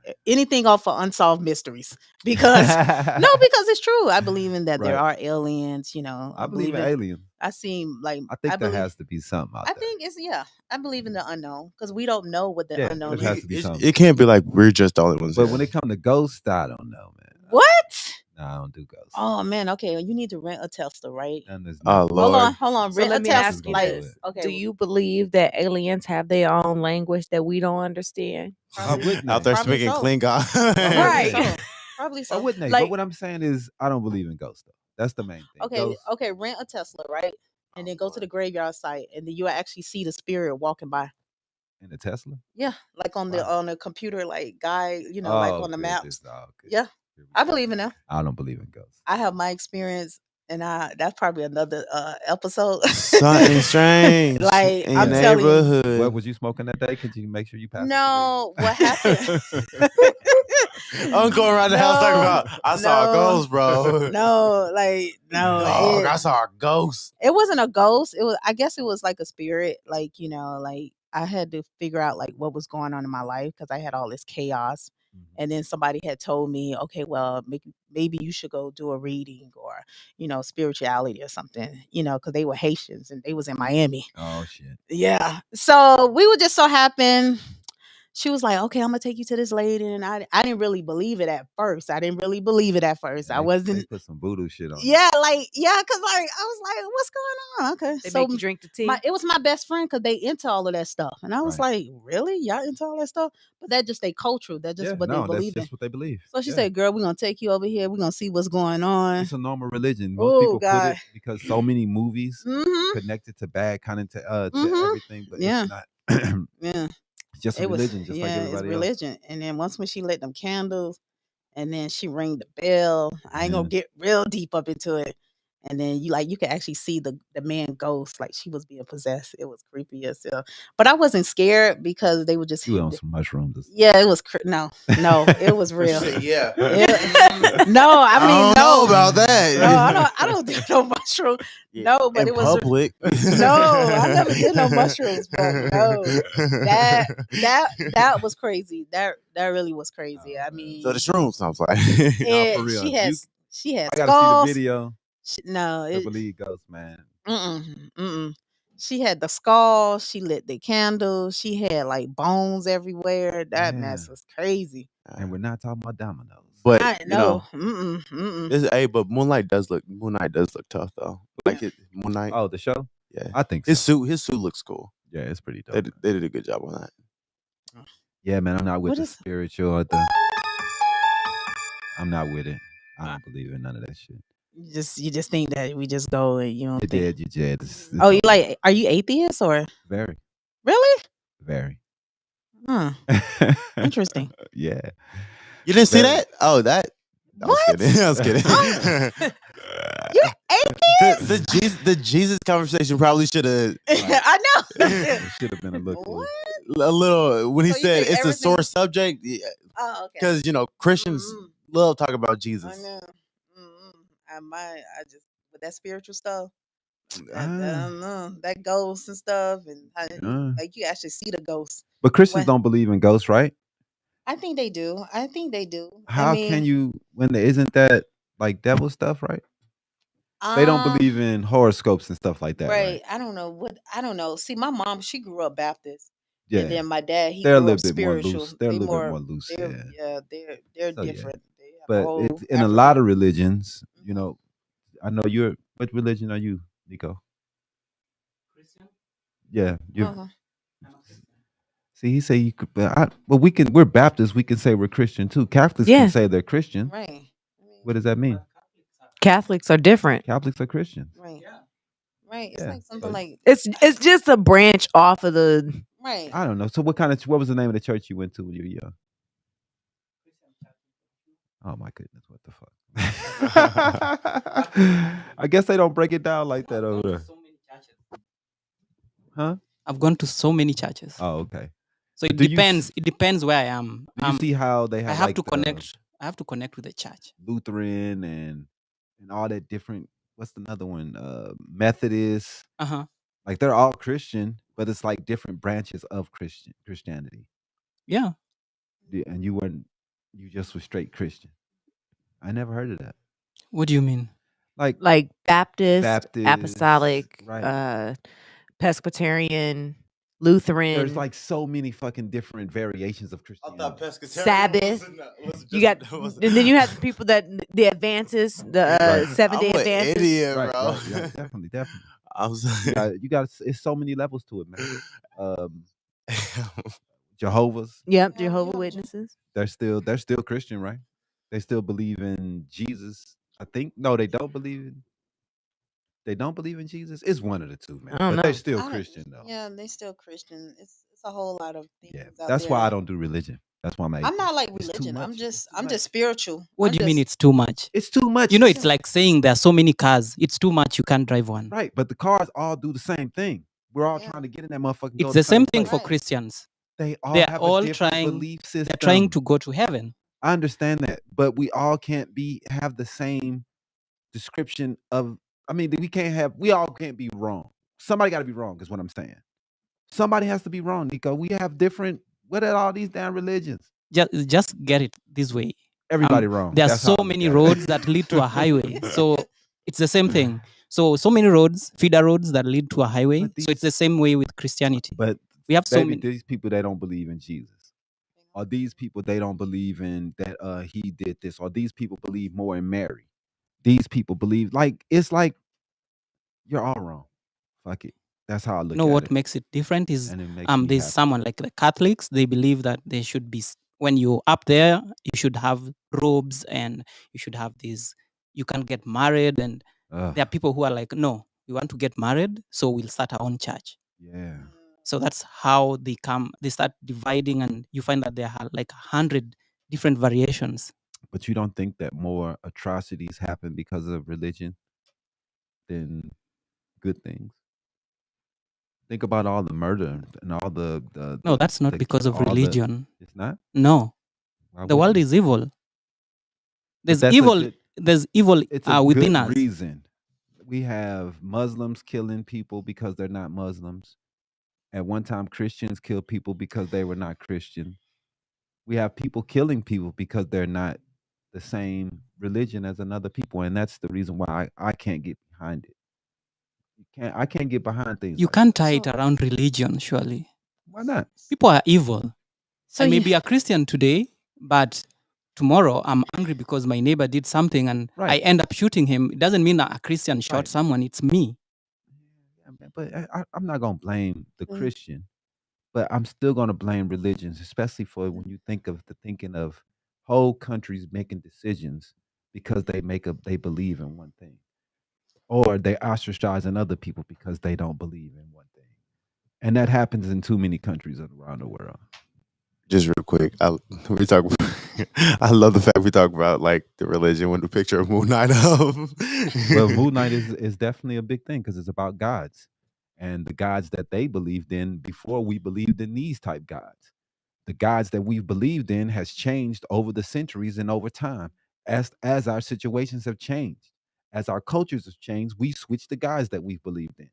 Oh, anything off of unsolved mysteries because because it's true. I believe in that there Right. are aliens. I believe in aliens. I seem like I think there believe. has to be something out I there. think it's I believe in the unknown because we don't know what the Yeah, unknown it has is. to be something. It can't be like we're just the only ones But here. when it comes to ghosts, I don't know, man. What? No, I don't do ghosts. Oh man, okay. You need to rent a Tesla, right? And there's Oh, no Lord. Hold on. So Rent let a me Tesla. ask you Like, this. okay. Do you believe that aliens have their own language that we don't understand? Why wouldn't Out they? there Probably speaking so. Klingon. Right. So. Probably Why so. wouldn't they? Like- But what I'm saying is I don't believe in ghosts though. That's the main thing. Okay, Ghosts, okay. Rent a Tesla, right? And then go to the graveyard site, and then you will actually see the spirit walking by. in a Tesla? Yeah, like on the computer, like guy, like on the maps. Oh, Yeah, I believe in them. I don't believe in ghosts. I have my experience, and that's probably another episode. Something strange. Like, in I'm your telling you. neighborhood. What was you smoking that day? Could you make sure you pass? No, what happened? I'm going around the house talking No, about I saw a ghost, bro. No, like no. Dog, I saw a ghost. It wasn't a ghost. I guess it was like a spirit. Like, like I had to figure out like what was going on in my life because I had all this chaos. And then somebody had told me, okay, well, maybe you should go do a reading or, spirituality or something, because they were Haitians and they was in Miami. Oh shit. Yeah. So we were just so happen. she was like, okay, I'm gonna take you to this lady. And I didn't really believe it at first. I They wasn't. put some voodoo shit on it. Yeah, because like I was like, what's going on? Okay, They so make you drink the tea. it was my best friend because they into all of that stuff, and I was Right. like, really, y'all into all that stuff? But that just they culture. That's just what they that's believe in. just what they believe. So she Yeah. said, girl, we're gonna take you over here. We're gonna see what's going on. It's a normal religion. Most Oh people put God. it because so many movies Mhm. connected to bad kind of to Mhm. everything, but Yeah. it's not. Yeah. It's just a It was religion, just like it's everybody else. religion. And then once when she lit them candles and then she rang the bell, I ain't Yeah. gonna get real deep up into it. And then you could actually see the man ghost, like she was being possessed. It was creepy as hell. But I wasn't scared because they were just You on some mushrooms. yeah, it was no, it was real. Yeah. No, I mean don't know about that. No, I don't do no mushroom. No, but in it was public. no, I never did no mushrooms, bro. No, that was crazy. That really was crazy. I mean, So the shrooms sounds like. Nah, for real. She had I gotta skulls. see the video. No, I believe ghosts, man. She had the skulls. She lit the candles. She had like bones everywhere. That mess was crazy. And we're not talking about dominoes. But I you know, but Moonlight does look tough though. Like Moon Knight. Oh, the show? Yeah, I think so. his suit looks cool. Yeah, it's pretty dope. They did a good job on that. Yeah, man, I'm not with What the is- spiritual or I'm not with it. I don't believe in none of that shit. you just think that we just go and you don't You think. did, you did. Oh, you like? Are you atheist or very, really? very. Huh. Interesting. Yeah. You didn't see Very. that? Oh, that. I was What? kidding. I was kidding. You're atheist? the Jesus conversation probably should have I know. It should have been a little What? a little when he So you said think it's a everything- sore subject. Oh, okay. Because Christians love talking about Jesus. I know. I just with that spiritual stuff. I Ah. don't know that ghosts and stuff, and like you actually see the ghosts. But Christians What? don't believe in ghosts, right? I think they do. How can you when there isn't that like devil stuff, right? They don't believe in horoscopes and stuff like that, right? I don't know. See, my mom, she grew up Baptist. Yeah. And then my dad, he They're a grew little up bit more spiritual. loose. They're a little bit more loose. They're, Yeah. they're So, yeah. different. They have a But whole in a lot of religions, I know what religion are you, Nico? Christian? Yeah. Uh-huh. See, he say you could, but we're Baptists. We can say we're Christian too. Catholics Yeah. can say they're Christian. Right. What does that mean? Catholics are different. Catholics are Christians. Right. Right. It's Yeah. like something So- like It's just a branch off of the. right. I don't know. So what was the name of the church you went to when you were young? Oh my goodness, what the fuck? I guess they don't break it down like that over there. Huh? I've gone to so many churches. Oh, okay. So it Do you depends. It depends where I am. Do you see how they have I have like to the connect. I have to connect with the church. Lutheran and all that different, what's another one? Methodist. Uh-huh. Like they're all Christian, but it's like different branches of Christianity. Yeah. And you just were straight Christian. I never heard of that. What do you mean? Like Baptist, apostolic, right. Presbyterian, Lutheran. There's like so many fucking different variations of Christianity. Sabbath. You got, and then you have the people that the advances, the 7-day I'm an advances. idiot, Right, bro. right, yeah, definitely. I was You got it's so many levels to it, man. Jehovah's, Yep, Jehovah Witnesses. they're still Christian, right? They still believe in Jesus. I think no, they don't believe in. They don't believe in Jesus. It's one of the two, man. I don't But they're know. still Christian though. Yeah, they still Christian. It's a whole lot of things. Yeah, out that's there. why I don't do religion. That's why I'm I'm not like It's too religion. I'm much. just spiritual. What do you mean it's too much? It's too much. It's like saying there are so many cars. It's too much. You can't drive one. right, but the cars all do the same thing. We're all Yeah. trying to get in that motherfucking. It's the same thing place. for Right. Christians. They all They're have all a different trying- belief system. They're trying to go to heaven. I understand that, but we all can't have the same description of. I mean, we all can't be wrong. Somebody got to be wrong, is what I'm saying. Somebody has to be wrong, Nico. We have different. What are all these damn religions? Just get it this way. Everybody wrong. There are That's how so I look many at it. roads that lead to a highway. So it's the same thing. So many roads, feeder roads that lead to a highway. But So it's the same way with Christianity. But We have so baby, many. these people they don't believe in Jesus. Or these people, they don't believe in that he did this, or these people believe more in Mary. These people believe, like, it's like you're all wrong. Fuck it. That's how I You look know at what it. makes it different is And it makes me there's happy. someone like the Catholics. They believe that they should be when you're up there, you should have robes and you should have these. You can get married, and Ugh, there are people who are like, no, we want to get married, so we'll start our own church. yeah. So that's how they come. They start dividing, and you find that there are like 100 different variations. But you don't think that more atrocities happen because of religion than good things? Think about all the murder and all No, that's not the because of all the. religion. It's not. No, Why the world wouldn't it? is evil. But There's that's a evil. good. There's evil It's a within good us. reason. We have Muslims killing people because they're not Muslims. At one time, Christians killed people because they were not Christian. We have people killing people because they're not the same religion as another people, and that's the reason why I can't get behind it. I can't get behind things You like can't that. tie it So, around religion, surely. Why not? People are evil. so I may you, be a Christian today, but tomorrow I'm angry because my neighbor did something and I Right, end up shooting him. It doesn't mean that a Christian shot right. someone, it's me. Yeah, man, but I'm not gonna blame the Mm. Christian, but I'm still gonna blame religions, especially for when you think of the thinking of whole countries making decisions because they believe in one thing, or they ostracizing other people because they don't believe in one thing, and that happens in too many countries around the world. Just real quick, we talk. I love the fact we talk about like the religion with the picture of Moon Knight up. Well, Moon Knight is definitely a big thing because it's about gods and the gods that they believed in before we believed in these type gods. The gods that we've believed in has changed over the centuries and over time as our situations have changed, as our cultures have changed. We switched the gods that we've believed in.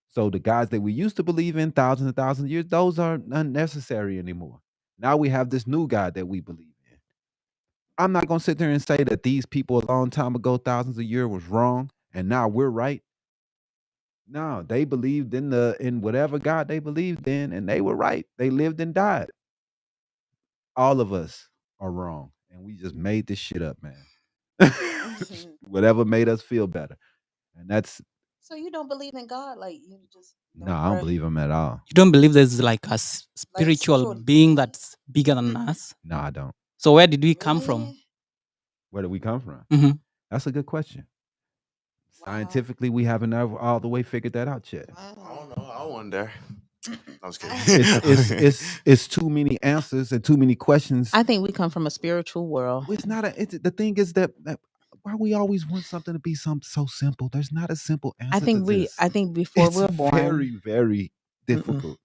So the gods that we used to believe in thousands and thousands of years, those are unnecessary anymore. Now we have this new God that we believe in. I'm not gonna sit there and say that these people a long time ago, thousands of years, was wrong, and now we're right. No, they believed in whatever God they believed in, and they were right. They lived and died. All of us are wrong, and we just made this shit up, man. Whatever made us feel better, and that's so you don't believe in God? Like you just no, don't I don't pray? believe him at all. You don't believe there's like a Like spiritual spiritual? being that's bigger than us? No, I don't. So where did we come from? Really? Where did we come from? Mhm. That's a good question. Wow. Scientifically, we haven't ever all the way figured that out yet. I Wow. don't know. I wonder. I was kidding. It's too many answers and too many questions. I think we come from a spiritual world. It's not a. It's the thing is that why we always want something to be so simple. There's not a simple answer to this. I think before It's we're born, very very difficult.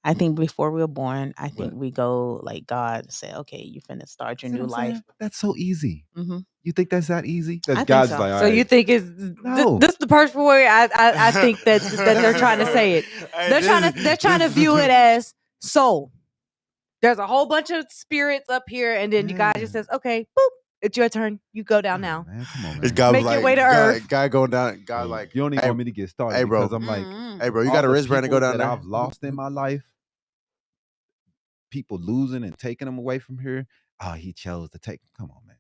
I think before we're born, I think What? we go like God say, okay, you finna start your See what new I'm life. saying? That's so easy. Mm-hmm. You think that's that easy? That's I think God's so. like, all So you right. think it's No. this the perfect way I think that they're trying to say it. They're trying to view it as so. There's a whole bunch of spirits up here, and then you guys just says, okay, boop, it's your turn. You go down Yeah, now. man, come on, It's man. God Make like, your way to God, Earth. God going down. God Hey, like, you don't even hey, want me to get started hey, bro. because I'm like, Mm-hmm. hey, bro, you all got a the wristband to go people down that there. I've lost in my life, people losing and taking them away from here. Oh, he chose to take. Come on, man.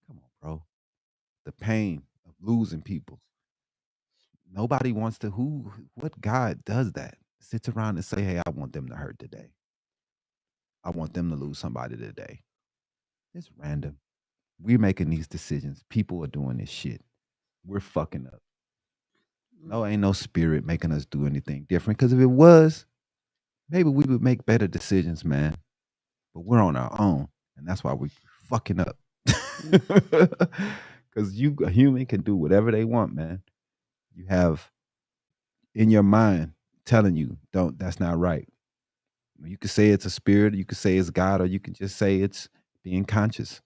Come on, bro. The pain of losing people. Nobody wants to. What God does that? Sits around and say, "Hey, I want them to hurt today. I want them to lose somebody today." It's random. We're making these decisions. People are doing this shit. We're fucking up. No, ain't no spirit making us do anything different. Because if it was, maybe we would make better decisions, man. But we're on our own, and that's why we're fucking up. Because a human can do whatever they want, man. You have in your mind telling you, don't. That's not right. You could say it's a spirit, you could say it's God, or you can just say it's being conscious.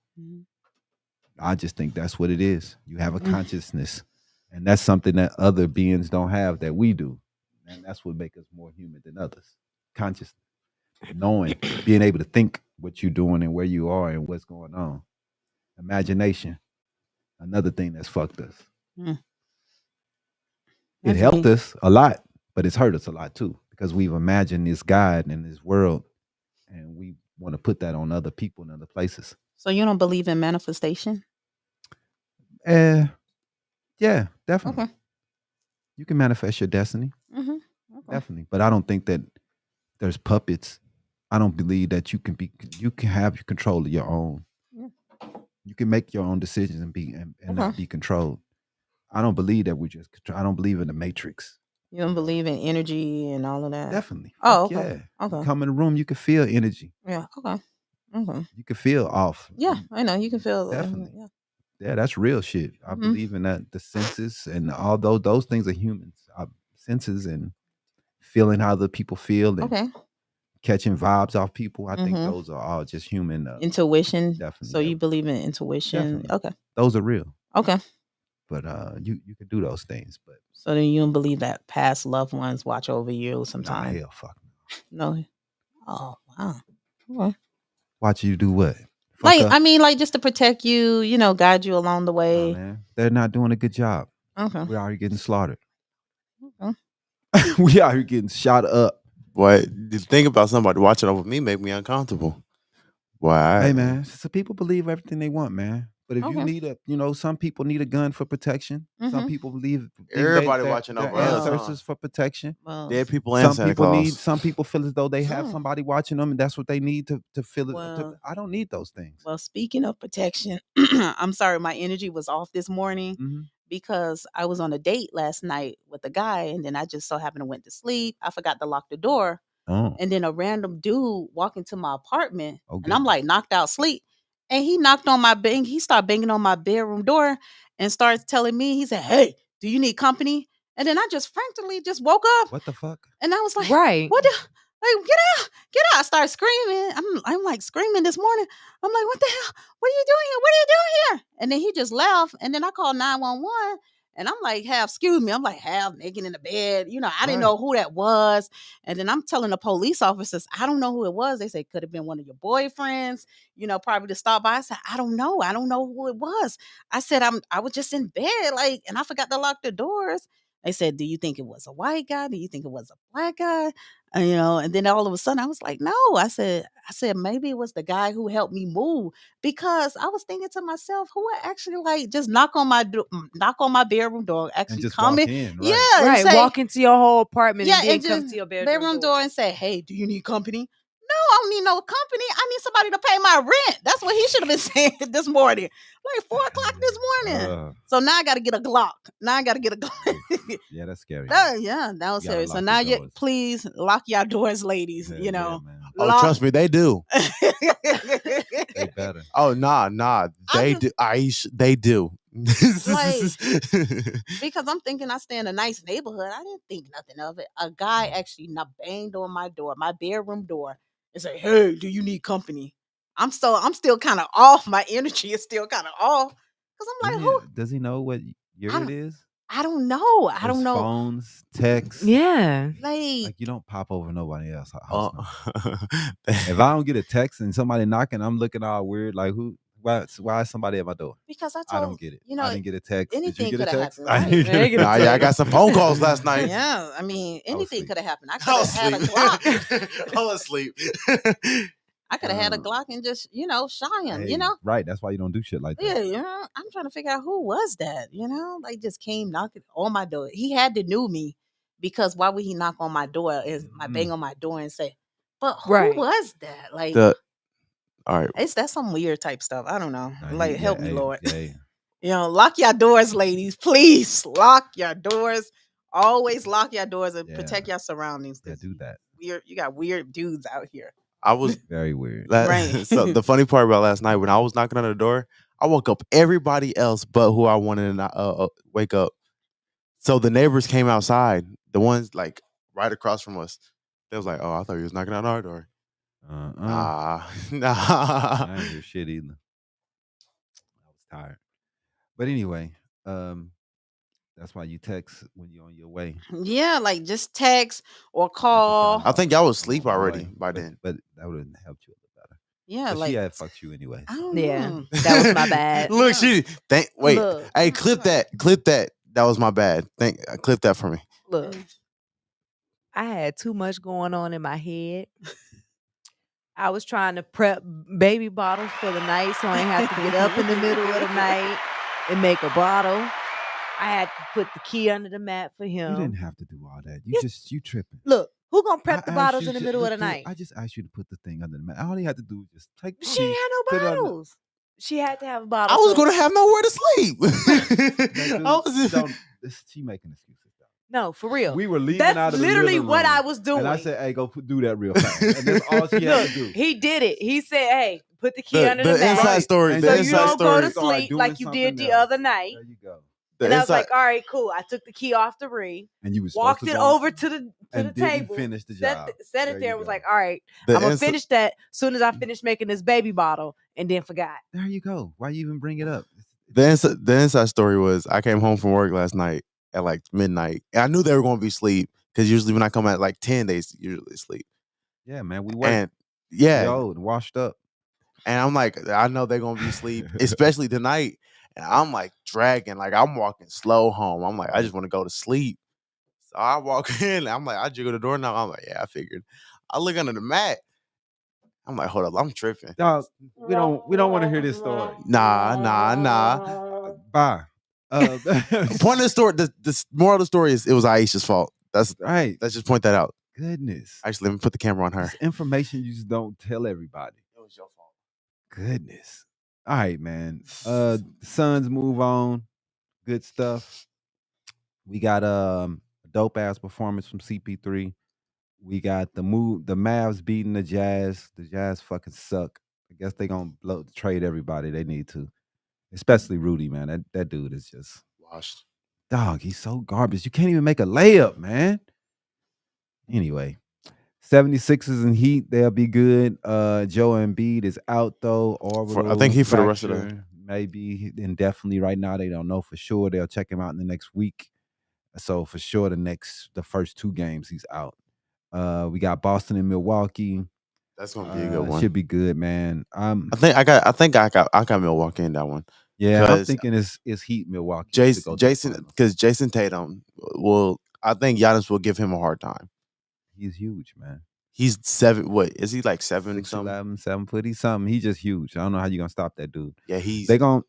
I just think that's what it is. You have a consciousness, and that's something that other beings don't have that we do, and that's what makes us more human than others. Consciousness, knowing, being able to think what you're doing and where you are and what's going on. Imagination, another thing that's fucked us. Mm. It helped us a lot, but it's hurt us a lot too because we've imagined this God and this world, and we want to put that on other people and other places. So you don't believe in manifestation? Yeah, definitely. Okay. You can manifest your destiny, Mm-hmm. Okay. definitely. But I don't think that there's puppets. I don't believe that you can have control of your own. Yeah. You can make your own decisions and not Okay. be controlled. I don't believe that I don't believe in the matrix. You don't believe in energy and all of that? Definitely. Oh, Fuck okay. yeah. Okay. You come in the room, you can feel energy. Yeah. Okay. Okay. You can feel off. Yeah, I know. You can feel Definitely. Yeah. Yeah, that's real shit. I Mhm. believe in that. The senses and although those things are humans, senses and feeling how the people feel and Okay. catching vibes off people. I think Mhm. those are all just human. Intuition. Definitely. So you believe in intuition? Definitely. Okay. Those are real. Okay. But you can do those things. But So then you don't believe that past loved ones watch over you nah, sometimes? hell, fuck. No. Oh wow. Okay. Watch you do what? Fuck Like up? I mean, like just to protect you, guide you along the Nah, way. man, they're not doing a good job. Okay. We're already getting slaughtered. Okay. We out here getting shot up. Boy, the thing about somebody watching over me make me uncomfortable. Why? Hey man, so people believe everything they want, man. But if you Okay. need some people need a gun for protection. Some Mhm. people believe Everybody they're watching over us, huh? ancestors for protection. Well, Dead people and Santa Claus. Some people feel as though they have Hmm. somebody watching them, and that's what they need to feel it. Well- I don't need those things. Well, speaking of protection, I'm sorry, my energy was off this morning Mhm. because I was on a date last night with a guy, and then I just so happened to went to sleep. I forgot to lock the door, Oh, and then a random dude walked into my apartment, Oh, and I'm goodness. like knocked out sleep, and he knocked on my bed. He started banging on my bedroom door and starts telling me, he said, "Hey, do you need company?" And then I just frantically just woke up, What the fuck? and I was like, Right. "What the? Like, get out, get out!" I started screaming. I'm like screaming this morning. I'm like, "What the hell? What are you doing here? What are you doing here?" And then he just left. And then I called 911. And I'm like, half, excuse me, I'm like half naked in the bed. I didn't Right. know who that was. And then I'm telling the police officers, I don't know who it was. They say could have been one of your boyfriends, probably to stop by. I said, I don't know. I don't know who it was. I said, I was just in bed, and I forgot to lock the doors. They said, do you think it was a white guy? Do you think it was a black guy? And then all of a sudden I was like, no. I said maybe it was the guy who helped me move, because I was thinking to myself, who would actually just knock on my bedroom door, And actually just come walk in, in, yeah, right? and Right. say, Walk into your whole apartment yeah, and then and come just to your bedroom door. and say, hey, do you need company? No, I don't need no company. I need somebody to pay my rent. That's what he should have been saying this morning, like 4:00 this morning. So now I got to get a Glock. Yeah, that's scary. Yeah, that was You gotta serious. So lock now your doors. please lock your doors, ladies. Hell yeah, man. Oh, Lock- trust me, they do. They better. Oh, nah. They do. They do. Because I'm thinking I stay in a nice neighborhood. I didn't think nothing of it. A guy actually banged on my door, my bedroom door, and said, "Hey, do you need company?" I'm still kind of off. My energy is still kind of off because I'm like, who? Does he know what year I it don't- is? I don't know. I There's don't know. phones, texts. Yeah. Like, You don't pop over nobody else's house number. if If I don't get a text and somebody knocking, I'm looking all weird. Like who? Why is somebody at my door? because I I don't told get it. you know I didn't get a text. Did you anything get a could have text? happened, I right? didn't get a Negative text. yeah, I got some phone calls last night. Yeah, I mean I was anything asleep. could have happened. I I could was have had a asleep. Glock. I was asleep. I could have had a Glock and just shy him. Hey, right. That's why you don't do shit like that. Yeah, I'm trying to figure out who was that. Like just came knocking on my door. He had to knew me, because why would he knock on my door? Is my bang on my door and say, "But who Right. was that?" Like, All right. that's some weird type stuff. I don't know. Nah, Like, help me, hey, Lord. hey. Lock your doors, ladies. Please lock your doors. Always lock your doors and protect your surroundings. Yeah, 'Cause do that. you got weird dudes out here. I was Very weird. Right. So the funny part about last night when I was knocking on the door, I woke up everybody else but who I wanted to wake up. So the neighbors came outside, the ones like right across from us. They was like, "Oh, I thought you was knocking on our door." Nah. Nah. I didn't hear shit either. I was tired. But anyway, that's why you text when you're on your way. Yeah, like just text or call. I think y'all was asleep On my already way. by then. But that would have helped you a little better. Yeah, But like she had fucked you anyway. I so. don't Yeah. know. That was my bad. Look, Yeah. wait. Look. Hey, clip that. That was my bad. Clip that for me. Look, I had too much going on in my head. I was trying to prep baby bottles for the night, so I ain't have to get up in the middle of the night and make a bottle. I had to put the key under the mat for him. You didn't have to do all that. You tripping. Look, who gonna I prep the asked bottles you in the ju- middle of look, the dude, night? I just asked you to put the thing under the mat. All you had to do was just take the She key, ain't had put no it under- bottles. She had to have a I bottle. was so- gonna have nowhere to sleep. That I dude, was she making excuses. No, for real. We were leaving That's out of the literally living what room, I was doing. and I said, "Hey, go do that real fast." And that's all she had Look, to do. he did it. He said, "Hey, put the key under the the mat, inside Right. story. And The so then you inside don't go story. to Started sleep doing like you did something the else. other night." There you go. The And I was inside- like, "All right, cool." I took the key off the ring, And you was walked supposed it to go over to the and didn't table, finish the set job. set There it there, you and was go. like, "All right, the I'm gonna insi- finish that." As soon as I finished making this baby bottle, and then forgot. There you go. Why you even bring it up? the inside story was I came home from work last night at like midnight, and I knew they were going to be asleep because usually when I come at like 10, they usually sleep. Yeah, man, we work. And yeah, We old and washed up. and I'm like, I know they're gonna be asleep, especially tonight. And I'm like dragging, like I'm walking slow home. I'm like, I just want to go to sleep. So I walk in, I'm like, I jiggle the door now. I'm like, yeah, I figured. I look under the mat. I'm like, hold up, I'm tripping. Dog, we don't want to hear this story. Nah. Bye. Point of the story, the moral of the story is it was Aisha's fault. That's right. let's just point that out. Goodness. Actually, let me put the camera on her. This information you just don't tell everybody. It was your fault. Goodness. All right, man. Suns move on. Good stuff. We got a dope ass performance from CP3. We got the Mavs beating the Jazz. The Jazz fucking suck. I guess they gonna trade everybody they need to. Especially Rudy, man. That dude is just Washed. dog. He's so garbage. You can't even make a layup, man. Anyway, 76ers and Heat, they'll be good. Joe Embiid is out though. I think he for the rest of the fracture, maybe indefinitely. Right now, they don't know for sure. They'll check him out in the next week. So for sure, the first 2 games he's out. We got Boston and Milwaukee. That's gonna be a good one. Should be good, man. I think I got Milwaukee in that one. Yeah, I'm thinking it's Heat Milwaukee. Because Jason Tatum will. I think Giannis will give him a hard time. He's huge, man. He's 7. What is he like 7 something? 6'11", 7 foot. He's something. He's just huge. I don't know how you're gonna stop that dude. Yeah, They're gonna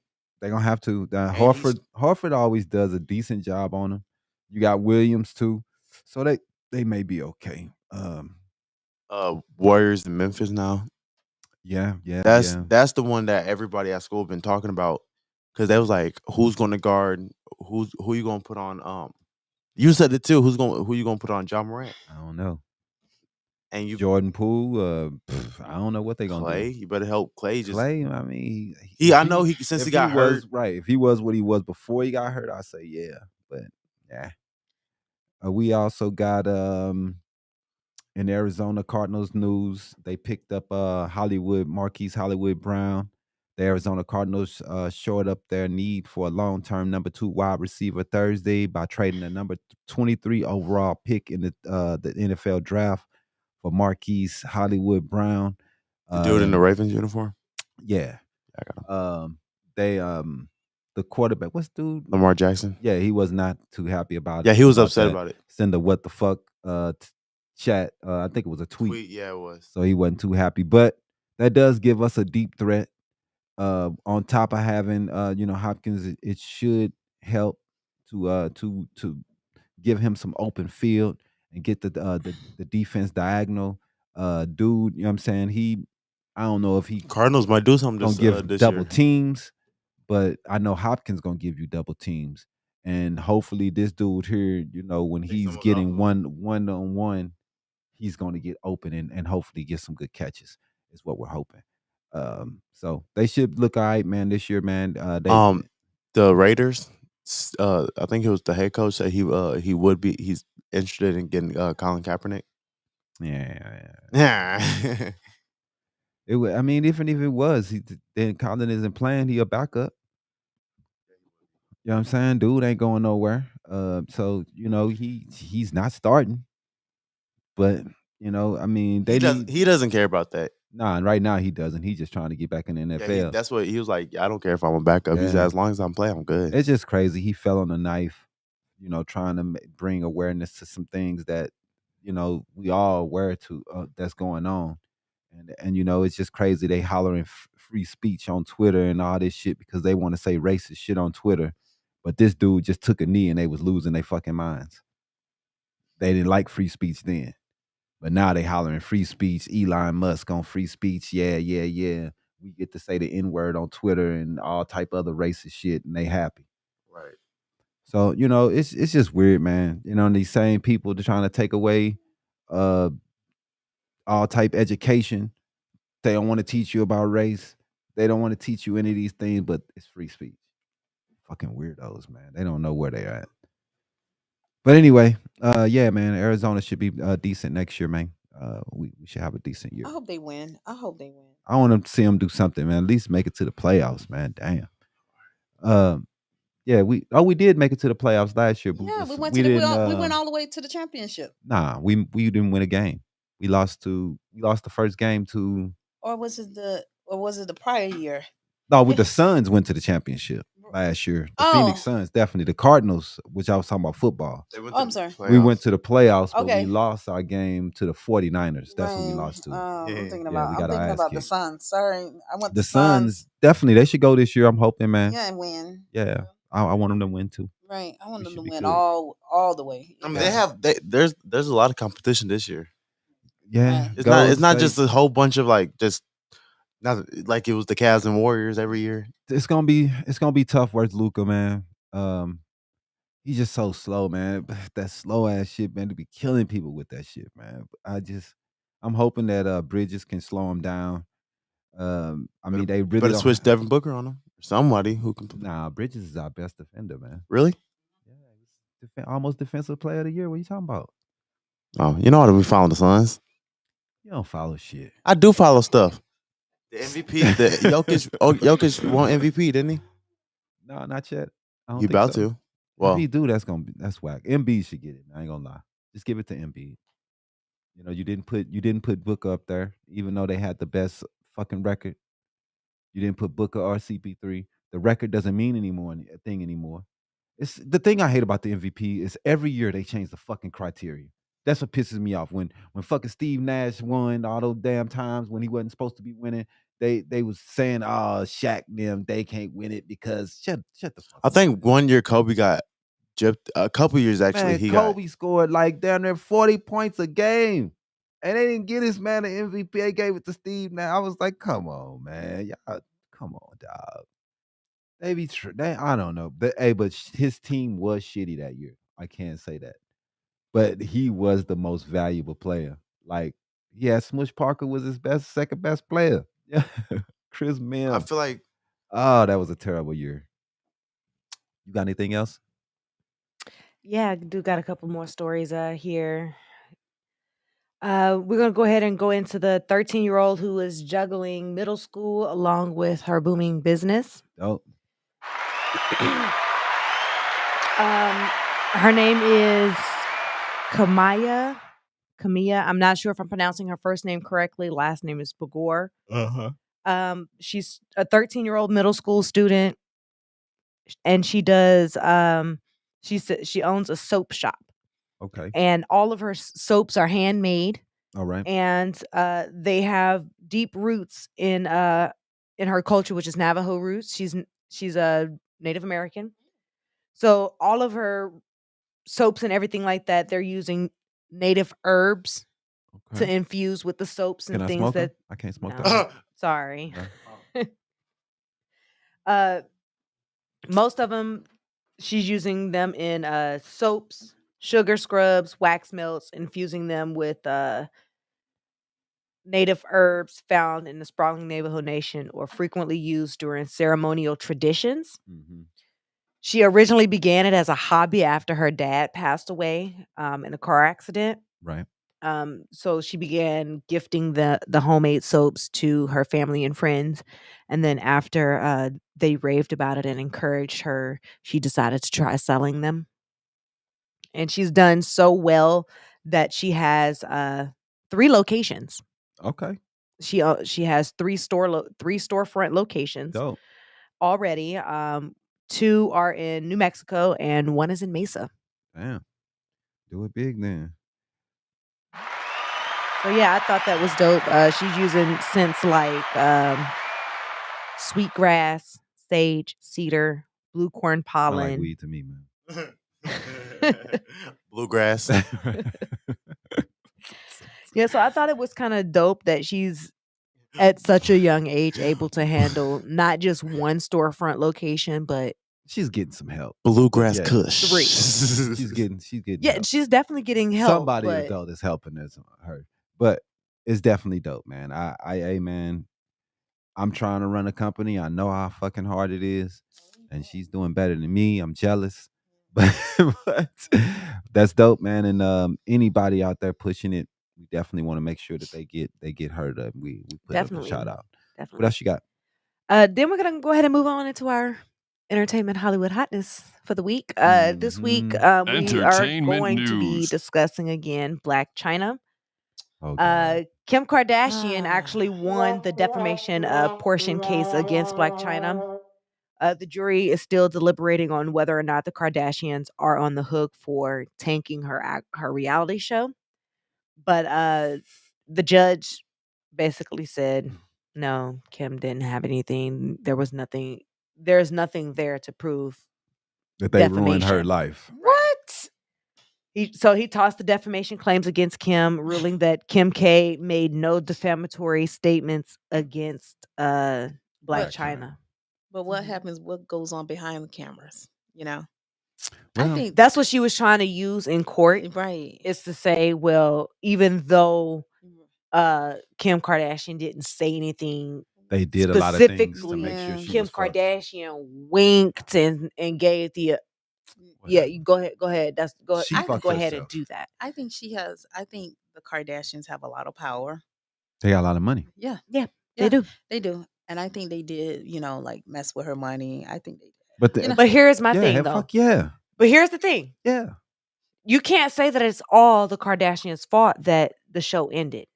have to. Horford always does a decent job on him. You got Williams too, so they may be okay. Warriors in Memphis now. Yeah. That's the one that everybody at school been talking about because they was like, who's going to guard? Who you gonna put on? You said it too. Who you gonna put on? John Morant? I don't know. And you Jordan Poole. I don't know what they gonna Clay. do. You better help Clay. Clay. I mean, I know he since he got hurt. Right. If he was what he was before he got hurt, I say yeah. But yeah. We also got in Arizona Cardinals news, they picked up Marquise Hollywood Brown. The Arizona Cardinals shored up their need for a long-term number 2 wide receiver Thursday by trading the number 23 overall pick in the NFL draft for Marquise Hollywood Brown. The dude in the Ravens uniform? Yeah. I got him. The quarterback, what's dude? Lamar Jackson? Yeah, he was not too happy about it. Yeah, he was upset about it. Send a what the fuck chat. I think it was a tweet. Yeah, it was. So he wasn't too happy. But that does give us a deep threat. On top of having Hopkins, it should help to give him some open field and get the defense diagonal. Dude, you know what I'm saying? I don't know if Cardinals might do something gonna give this double year. teams, but I know Hopkins gonna give you double teams. And hopefully this dude here, when he's getting one-on-one, he's gonna get open and hopefully get some good catches, is what we're hoping. So they should look all right, man, this year, man. The Raiders, I think it was the head coach said he's interested in getting Colin Kaepernick. Yeah. I mean, even if it was, then Colin isn't playing, he a backup. You know what I'm saying? Dude ain't going nowhere. So he's not starting. But I mean, he doesn't care about that. Nah, right now he doesn't. He's just trying to get back in the NFL. That's what he was like. I don't care if I'm a backup. He said, as long as I'm playing, I'm good. It's just crazy. He fell on the knife, trying to bring awareness to some things that we all aware to that's going on. And it's just crazy. They hollering free speech on Twitter and all this shit because they want to say racist shit on Twitter. But this dude just took a knee and they was losing their fucking minds. They didn't like free speech then. But now they hollering free speech. Elon Musk on free speech. Yeah, yeah, yeah. We get to say the N-word on Twitter and all type of other racist shit, and they happy. Right. So, it's just weird, man. These same people they're trying to take away all type education. They don't want to teach you about race. They don't want to teach you any of these things, but it's free speech. Fucking weirdos, man. They don't know where they're at. But anyway, yeah, man, Arizona should be decent next year, man. We should have a decent year. I hope they win. I want to see them do something, man. At least make it to the playoffs, man. Damn. Yeah, we did make it to the playoffs last year, but Yeah, we went we to the, didn't. we went all the way to the championship. Nah, we didn't win a game. We lost the first game to. Or was it the prior year? No, with the Suns went to the championship last year. The Phoenix Suns, definitely. The Cardinals, which I was talking about football. I'm sorry. We went to the playoffs, but Okay. we lost our game to the 49ers. That's what we lost to. I'm thinking Yeah, we got our ass about the kicked. Suns. Sorry, I want The Suns, definitely, they should go this year. I'm hoping, man. Yeah, and win. Yeah, I want them to win too. Right, I want them to should be win good. all the way. I mean, there's a lot of competition this year. Yeah, It's Golden not just State. a whole bunch of just not like it was the Cavs and Warriors every year. It's gonna be tough versus Luka, man. He's just so slow, man. That slow ass shit, man, to be killing people with that shit, man. I'm hoping that Bridges can slow him down. I mean, they really better don't switch Devin Booker on him. Somebody who can. Nah, Bridges is our best defender, man. Really? Yeah, almost defensive player of the year. What are you talking about? Oh, you know how to be following the Suns. You don't follow shit. I do follow stuff. The MVP, the Jokic won MVP, didn't he? No, not yet. I don't You think about so. to? Well, If he do, that's whack. Embiid should get it. I ain't gonna lie. Just give it to Embiid. You didn't put Booker up there, even though they had the best fucking record. You didn't put Booker or CP3. The record doesn't mean a thing anymore. It's the thing I hate about the MVP is every year they change the fucking criteria. That's what pisses me off. When fucking Steve Nash won all those damn times when he wasn't supposed to be winning, they was saying, "Oh, Shaq them, they can't win it because shut the fuck I up." think one year Kobe got gypped. A couple years actually, Man, he Kobe scored like down there 40 points a game. And they didn't get his man an MVP. They gave it to Steve Nash. I was like, come on, man. Y'all, come on, dog. They be I don't know. But his team was shitty that year. I can't say that. But he was the most valuable player. Like, yeah, Smush Parker was his second best player. Yeah. Chris got. Mill. I feel like Oh, that was a terrible year. You got anything else? Yeah, I do got a couple more stories here. We're gonna go ahead and go into the 13-year-old who is juggling middle school along with her booming business. Oh, Her name is Kamaya. I'm not sure if I'm pronouncing her first name correctly. Last name is Bagor. She's a 13-year-old middle school student, and she does. She owns a soap shop, okay. and all of her soaps are handmade. All right. And they have deep roots in her culture, which is Navajo roots. She's a Native American, so all of her soaps and everything like that, they're using native herbs to infuse with the soaps and Can I things smoke that 'em? I can't smoke No. that. Sorry. No. Most of them, she's using them in soaps, sugar scrubs, wax melts, infusing them with native herbs found in the sprawling Navajo Nation or frequently used during ceremonial traditions. Mm-hmm. She originally began it as a hobby after her dad passed away in a car accident. Right. So she began gifting the homemade soaps to her family and friends. And then after they raved about it and encouraged her, she decided to try selling them. And she's done so well that she has 3 locations. Okay. She has 3 storefront locations Dope. already. 2 are in New Mexico and 1 is in Mesa. Damn. Do it big then. So yeah, I thought that was dope. She's using scents like sweetgrass, sage, cedar, blue corn I like pollen. weed to me, man. Bluegrass. Yeah, so I thought it was kind of dope that she's at such a young age able to handle not just one storefront location, but She's getting some help. Bluegrass Yeah. Kush. Three. She's getting yeah, help. she's definitely getting help. Somebody but adult is helping her. But it's definitely dope, man. Hey, man, I'm trying to run a company. I know how fucking hard it is, and she's doing better than me. I'm jealous, but that's dope, man. And anybody out there pushing it, we definitely want to make sure that they get heard of. We put up a Definitely. shout out. What Definitely. else you got? Then we're gonna go ahead and move on into our entertainment Hollywood hotness for the week. This week we are Entertainment going to be news. discussing again Black China. Oh, God. Kim Kardashian actually won the defamation portion case against Black China. The jury is still deliberating on whether or not the Kardashians are on the hook for tanking her reality show. But the judge basically said, no, Kim didn't have anything. There's nothing there to prove That they ruined her defamation. life. What? He tossed the defamation claims against Kim, ruling that Kim K made no defamatory statements against Black Black China. China. But what happens? What goes on behind the cameras? I Well, think That's what she was trying to use in court, right. is to say, well, even though Kim Kardashian didn't say anything they did a lot of things to specifically, make sure she Kim was fucked. Kardashian winked and gave the yeah. You go ahead. She You can fucked go ahead herself. and do that. I think I think the Kardashians have a lot of power. They got a lot of money. Yeah, They Yeah. do. they do, and I think they did. like mess with her money. I think they did. But But here's my yeah, thing, hell, though. fuck yeah, But here's the thing: yeah. you can't say that it's all the Kardashians' fault that the show ended.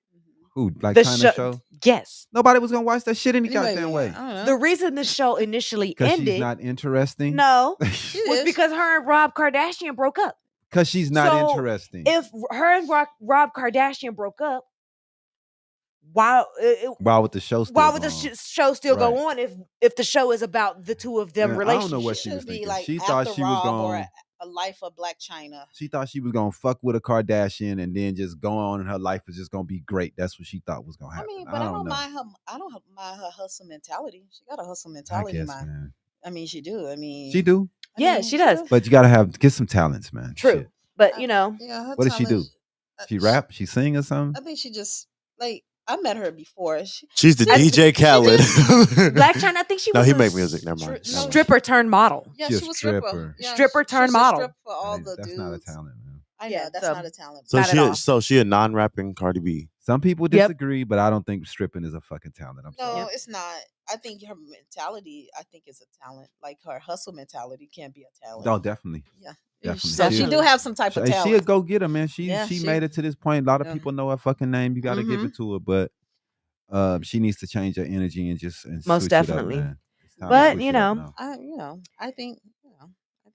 Who like The China show? Yes. Nobody was gonna watch that shit any Anyway, goddamn way. I don't know. The reason the show initially Because ended, she's not interesting. no, She was is. because her and Rob Kardashian broke up. Because she's not So, interesting. If her and Rob Kardashian broke up, why Why would the show still why would go the on? show still Right. go on if the show is about the two of them Man, I relationship? don't know what she should was be thinking. like She thought After she was Rob or going. a Life of Black China. She thought she was gonna fuck with a Kardashian and then just go on, and her life was just gonna be great. That's what she thought was gonna I happen. mean, but I don't know. mind her. I don't mind her hustle mentality. She got a hustle I mentality, guess, man. man. I mean, she do. I mean, She do, I Yeah, mean, she does. but you gotta get some talents, man. True, Shit. but Yeah, her What does she do? talent, She rap? She sing or something? I think she just like I met her before. She's the She- DJ Khaled. Black China, I think she No, was he a make music. Never mind. stri- Never mind. stripper turned model. Yeah, She a she was stripper. stripper. Yeah, Stripper she turned was a model. strip for all the That's dudes. not a talent, man. I know Yeah, that's so- not a talent. So Not at all. she a non-rapping Cardi B. Some people Yep. disagree, but I don't think stripping is a fucking talent. I'm No, sorry. it's not. I think her mentality, I think, is a talent. Like her hustle mentality can't be a talent. Oh, definitely. Yeah. Definitely. So she Definitely. do have some type of She talent. a go getter, man. She Yeah, she- made it to this point. A lot of Yeah. people know her fucking name. You got to give Mhm. it to her, but she needs to change her energy and Most switch definitely. It up, man. It's time to But, switch you it up know, now. I think.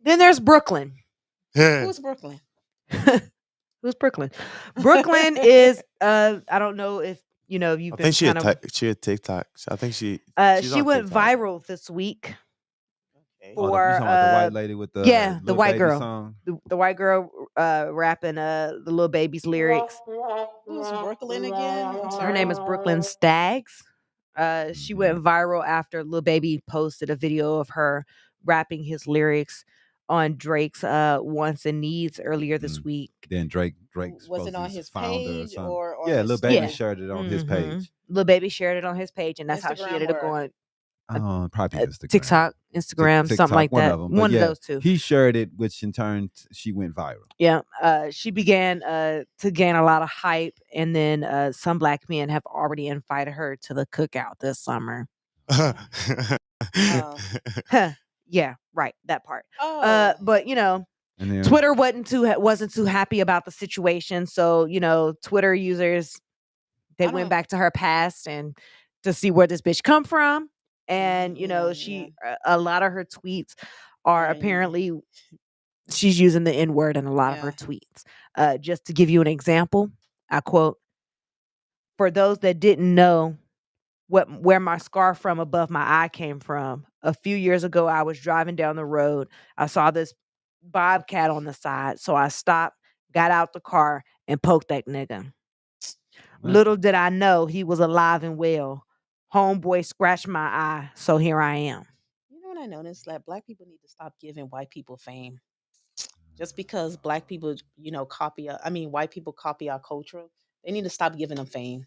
Then there's Brooklyn. Who's Brooklyn? Who's Brooklyn? Brooklyn is I don't know if you've I been think she kind a of she a TikTok. I think she's she on went TikTok. viral this week Okay. Oh, for you talking about the white lady with the the Lil white Baby girl. song? the white girl rapping the little baby's lyrics. Who's Brooklyn again? I'm Her sorry. name is Brooklyn Staggs. She went viral after Lil Baby posted a video of her rapping his lyrics on Drake's Wants and Needs earlier this week. Then Drake Was it on his founder page something. or Yeah, his Lil Baby Yeah. shared it on his Mhm. page. Lil Baby shared it on his page, and that's how she Instagram ended up or- going Oh, probably Instagram. TikTok, Instagram, TikTok, something like one that. of them. But One yeah, of those two. He shared it, which in turn she went viral. Yeah, she began to gain a lot of hype, and then some black men have already invited her to the cookout this summer. Yeah, right, that part. Oh. But And then Twitter wasn't too happy about the situation, so Twitter users they I went don't- back to her past and to see where this bitch come from, and Mhm, a lot of her tweets are Yeah. apparently she's using the N-word in a lot of her Yeah. tweets. Just to give you an example, I quote, for those that didn't know where my scar from above my eye came from, a few years ago, I was driving down the road. I saw this bobcat on the side, so I stopped, got out the car, and poked that nigga. Little did I know he was alive and well. Homeboy scratched my eye, so here I am. You know what I noticed? That black people need to stop giving white people fame. Just because black people, white people copy our culture, they need to stop giving them fame.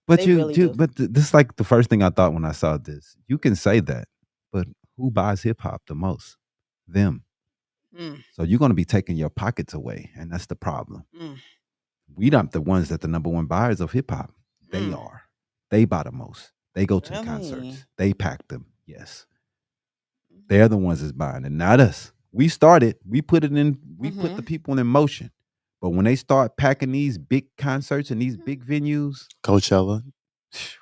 But They really do. this is like the first thing I thought when I saw this. You can say that, but who buys hip hop the most? Them. Mm, So you're going to be taking your pockets away, and that's the problem. mm, We not the ones that the number one buyers of hip hop. They Mm. are. They buy the most. They go to the Really? concerts. They pack them. Yes. They're the ones that's buying it, not us. We started. We put it in. We put the people in motion. But when they start packing these big concerts and these big venues, Coachella.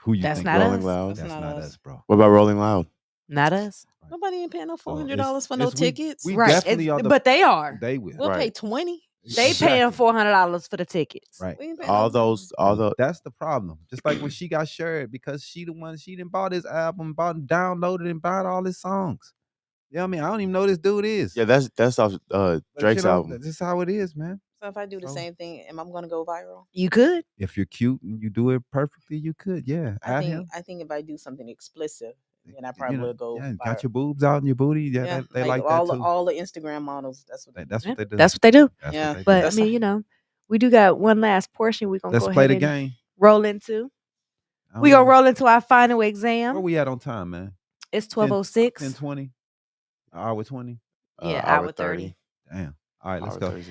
who you That's think? not Rolling us. Loud. That's not us, bro. What about Rolling Loud? Not us. Nobody ain't paying no So $400 for no we tickets. we Right. definitely are the. But they are. They will. We'll pay Right. 20. They paying Exactly. $400 for the tickets. Right. We ain't paying All no- those, all the. That's the problem. Just like when she got shared because she the one she didn't bought his album, downloaded and bought all his songs. Yeah, I mean, I don't even know who this dude is. Yeah, that's off But, Drake's album. This is how it is, man. So if I do the So- same thing, am I going to go viral? You could. If you're cute and you do it perfectly, you could. Yeah, I add think him. I think if I do something explicit, then I You probably know, will go yeah, viral. got your boobs out and your booty. Yeah, they like all that too. all the Instagram models. That's what. That's Yeah, what they do. That's what they do. That's Yeah, what they do. But I That's mean, how- you know, we do got one last portion we're gonna Let's go play ahead the and game. roll into. I don't We gonna know. roll into our final Where exam. we at on time, man? It's 10, 12:06. 10:20, hour 20. Yeah, hour hour 30. Damn. All right, let's Hour go. 30,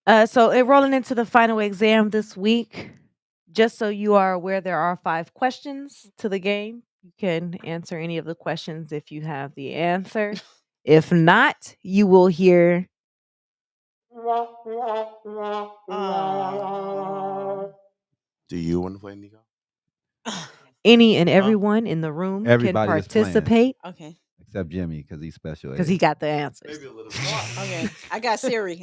yeah. So in rolling into the final exam this week, just so you are aware, there are 5 questions to the game. You can answer any of the questions if you have the answer. If not, you will hear Do you want to play, Nicco? any and everyone in the room Everybody can is playing. participate Okay. Except Jimmy, because he's special. because ed. he got the answers. Maybe a little. Okay. I got Siri.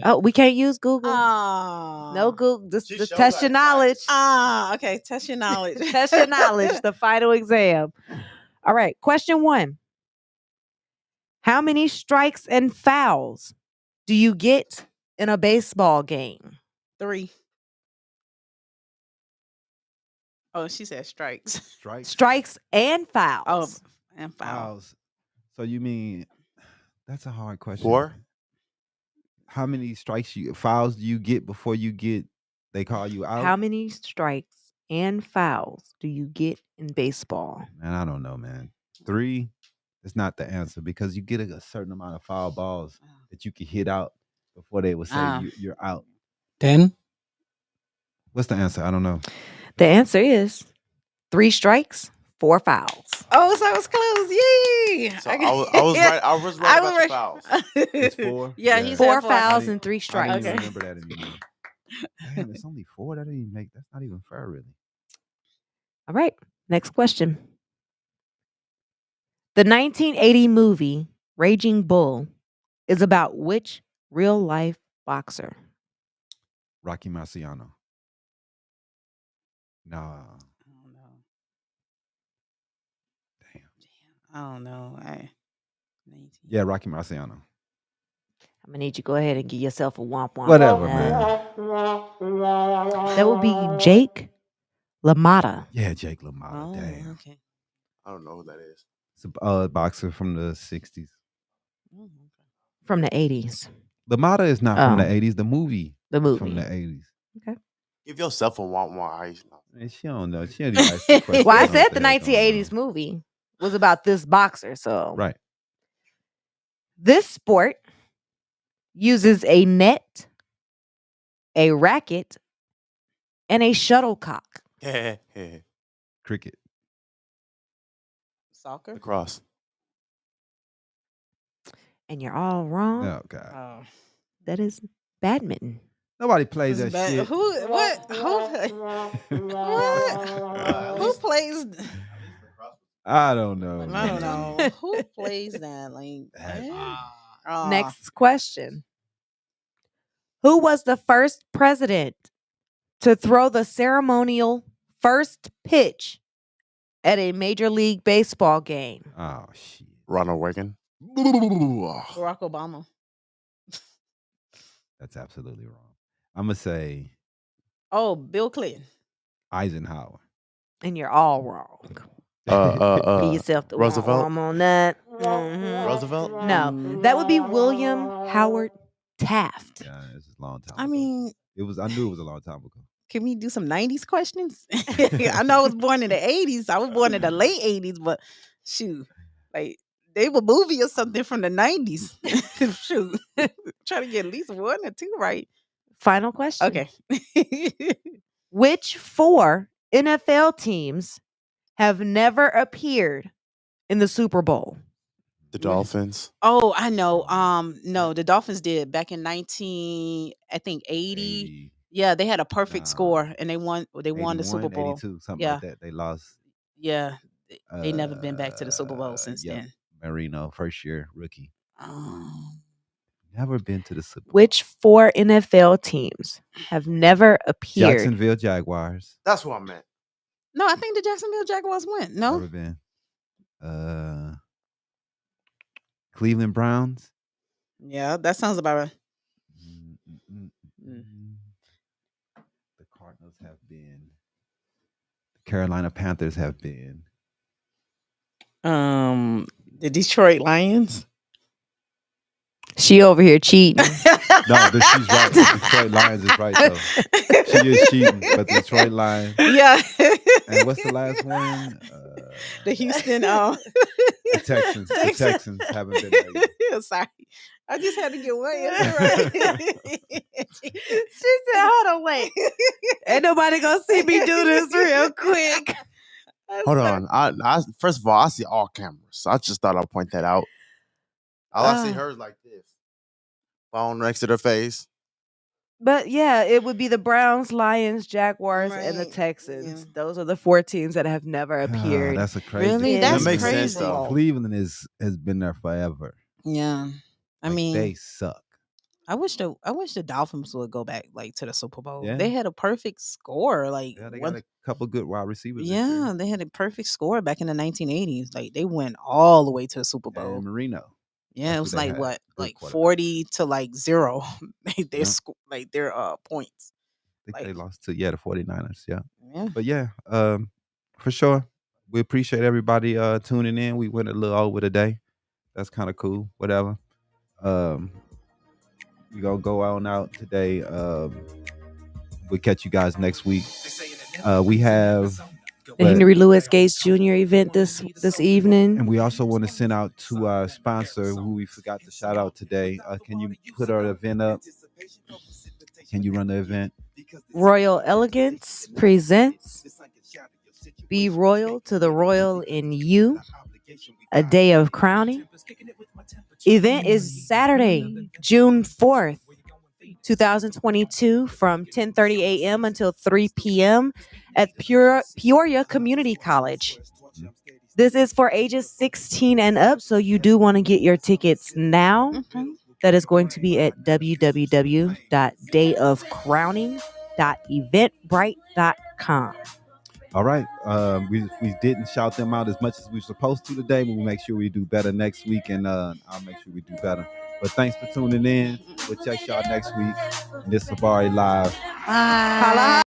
Oh, we can't use Google. Ah. No Google. This She is showed test us your how to knowledge. Okay. Test your knowledge. Test your knowledge. The final exam. All right. Question 1. How many strikes and fouls do you get in a baseball game? 3. Oh, she said strikes. Strikes. Strikes and fouls. Oh, and foul. Fouls. So you mean that's a hard question. 4? How many fouls do you get before they call you out? How many strikes and fouls do you get in baseball? Man, I don't know, man. 3 is not the answer because you get a certain amount of foul balls that you can hit out before they would say you're out. 10. What's the answer? I don't know. The answer is 3 strikes, 4 fouls. Oh, so I was close. Yay! So I was right. I was right about the fouls. It's 4? Yeah, Yeah. he 4 said fouls I and 3 I strikes. didn't even Okay. remember that anymore. Damn, it's only 4. That didn't even make. That's not even fair, really. All right. Next question. The 1980 movie Raging Bull is about which real life boxer? Rocky Marciano. No. I don't know. Yeah, Rocky Marciano. I'm gonna need you to go ahead and give yourself a womp womp. Whatever, on man. That would be Jake LaMotta. Yeah, Jake LaMotta. Oh, Damn. okay. I don't know who that is. It's a boxer from the 60s. Oh, From the 80s. LaMotta is not from the Oh. 80s. The movie. The movie. From the 80s. Give yourself a want Aisha. Man, she don't know. She don't even ask the question. Well, I She don't know said what the hell's going 1980s movie was about this boxer. So on. Right. this sport uses a net, a racket, and a shuttlecock. Cricket. Soccer. Lacrosse. And you're all wrong. Oh, God. Oh. That is badminton. Nobody plays that shit. Who? What? Who plays? I don't know. I don't man. know. Who plays that? Like Next question. Who was the first president to throw the ceremonial first pitch at a Major League Baseball game? Oh shit. Ronald Reagan. Barack Obama. That's absolutely wrong. I'm gonna say Oh, Bill Clinton. Eisenhower. And you're all wrong. Give yourself the Roosevelt. wrong on that. Mhm. Roosevelt. No, that would be William Howard Taft. Yeah, it's a long time I ago. mean, I knew it was a long time ago. can we do some 90s questions? I know I was born in the 80s. I was born in the late 80s, but shoot, like they were movie or something from the 90s. Shoot. Try to get at least one or two right. Final question. Okay. Which 4 NFL teams have never appeared in the Super Bowl? The Dolphins. Oh, I know. No, the Dolphins did back in 80. Yeah, they had a perfect score and they won the Super Bowl. 82, something Yeah. like that. They lost. Yeah. They never been back to the Super Bowl since Yep. then. Marino, first year rookie. Oh. Never been to the Super Bowl. Which 4 NFL teams have never appeared? Jacksonville Jaguars. That's what I meant. No, I think the Jacksonville Jaguars went. No. Never been. Cleveland Browns. Yeah, that sounds about right. The Cardinals have been. The Carolina Panthers have been. The Detroit Lions. She over here cheating. No, she's right. The Detroit Lions is right though. She is cheating, but the Detroit Lions. Yeah. And what's the last one? The Houston. The Texans. The Texans haven't been there yet. Sorry, I just had to get one answer right. She said, "Hold on, wait. Ain't nobody gonna see me do this real quick." Hold on. I first of all, I see all cameras. I just thought I'd point that out. I see hers like this. Phone next to their face. But yeah, it would be the Browns, Lions, Jaguars, and the Right. Texans. Yeah. Those are the 4 teams that have never appeared. That's a crazy. Really? in That's That makes the sense crazy. though. Cleveland has been there forever. Yeah, I Like, mean, they suck. I wish the Dolphins would go back like to the Super Bowl. Yeah. They had a perfect score. Like Yeah, they one- got a couple good wide receivers. this yeah, year. they had a perfect score back in the 1980s. Like they went all the way to the Super Bowl. And Marino. Yeah, That's it who was they like had. what, Good like quarterback. 40 to like 0. Their Yeah. their points. I think Like- they lost to the 49ers. Yeah. Yeah. But yeah, for sure. We appreciate everybody tuning in. We went a little over today. That's kind of cool. Whatever. We gonna go on out today. We'll catch you guys next week. We have The Henry Louis Gates Jr. event this evening. and we also want to send out to our sponsor who we forgot to shout out today. Can you put our event up? Can you run the event? Royal Elegance presents Be Royal to the Royal in You, a day of crowning. Event is Saturday, June 4th, 2022 from 10:30 a.m. until 3 p.m. at Peoria Community College. This is for ages 16 and up, so you do want to get your tickets now. That is going to be at www.dayofcrowning.eventbrite.com. All right. We didn't shout them out as much as we were supposed to today, but we'll make sure we do better next week, and I'll make sure we do better. But thanks for tuning in. We'll check y'all next week. This Habari Live. Bye.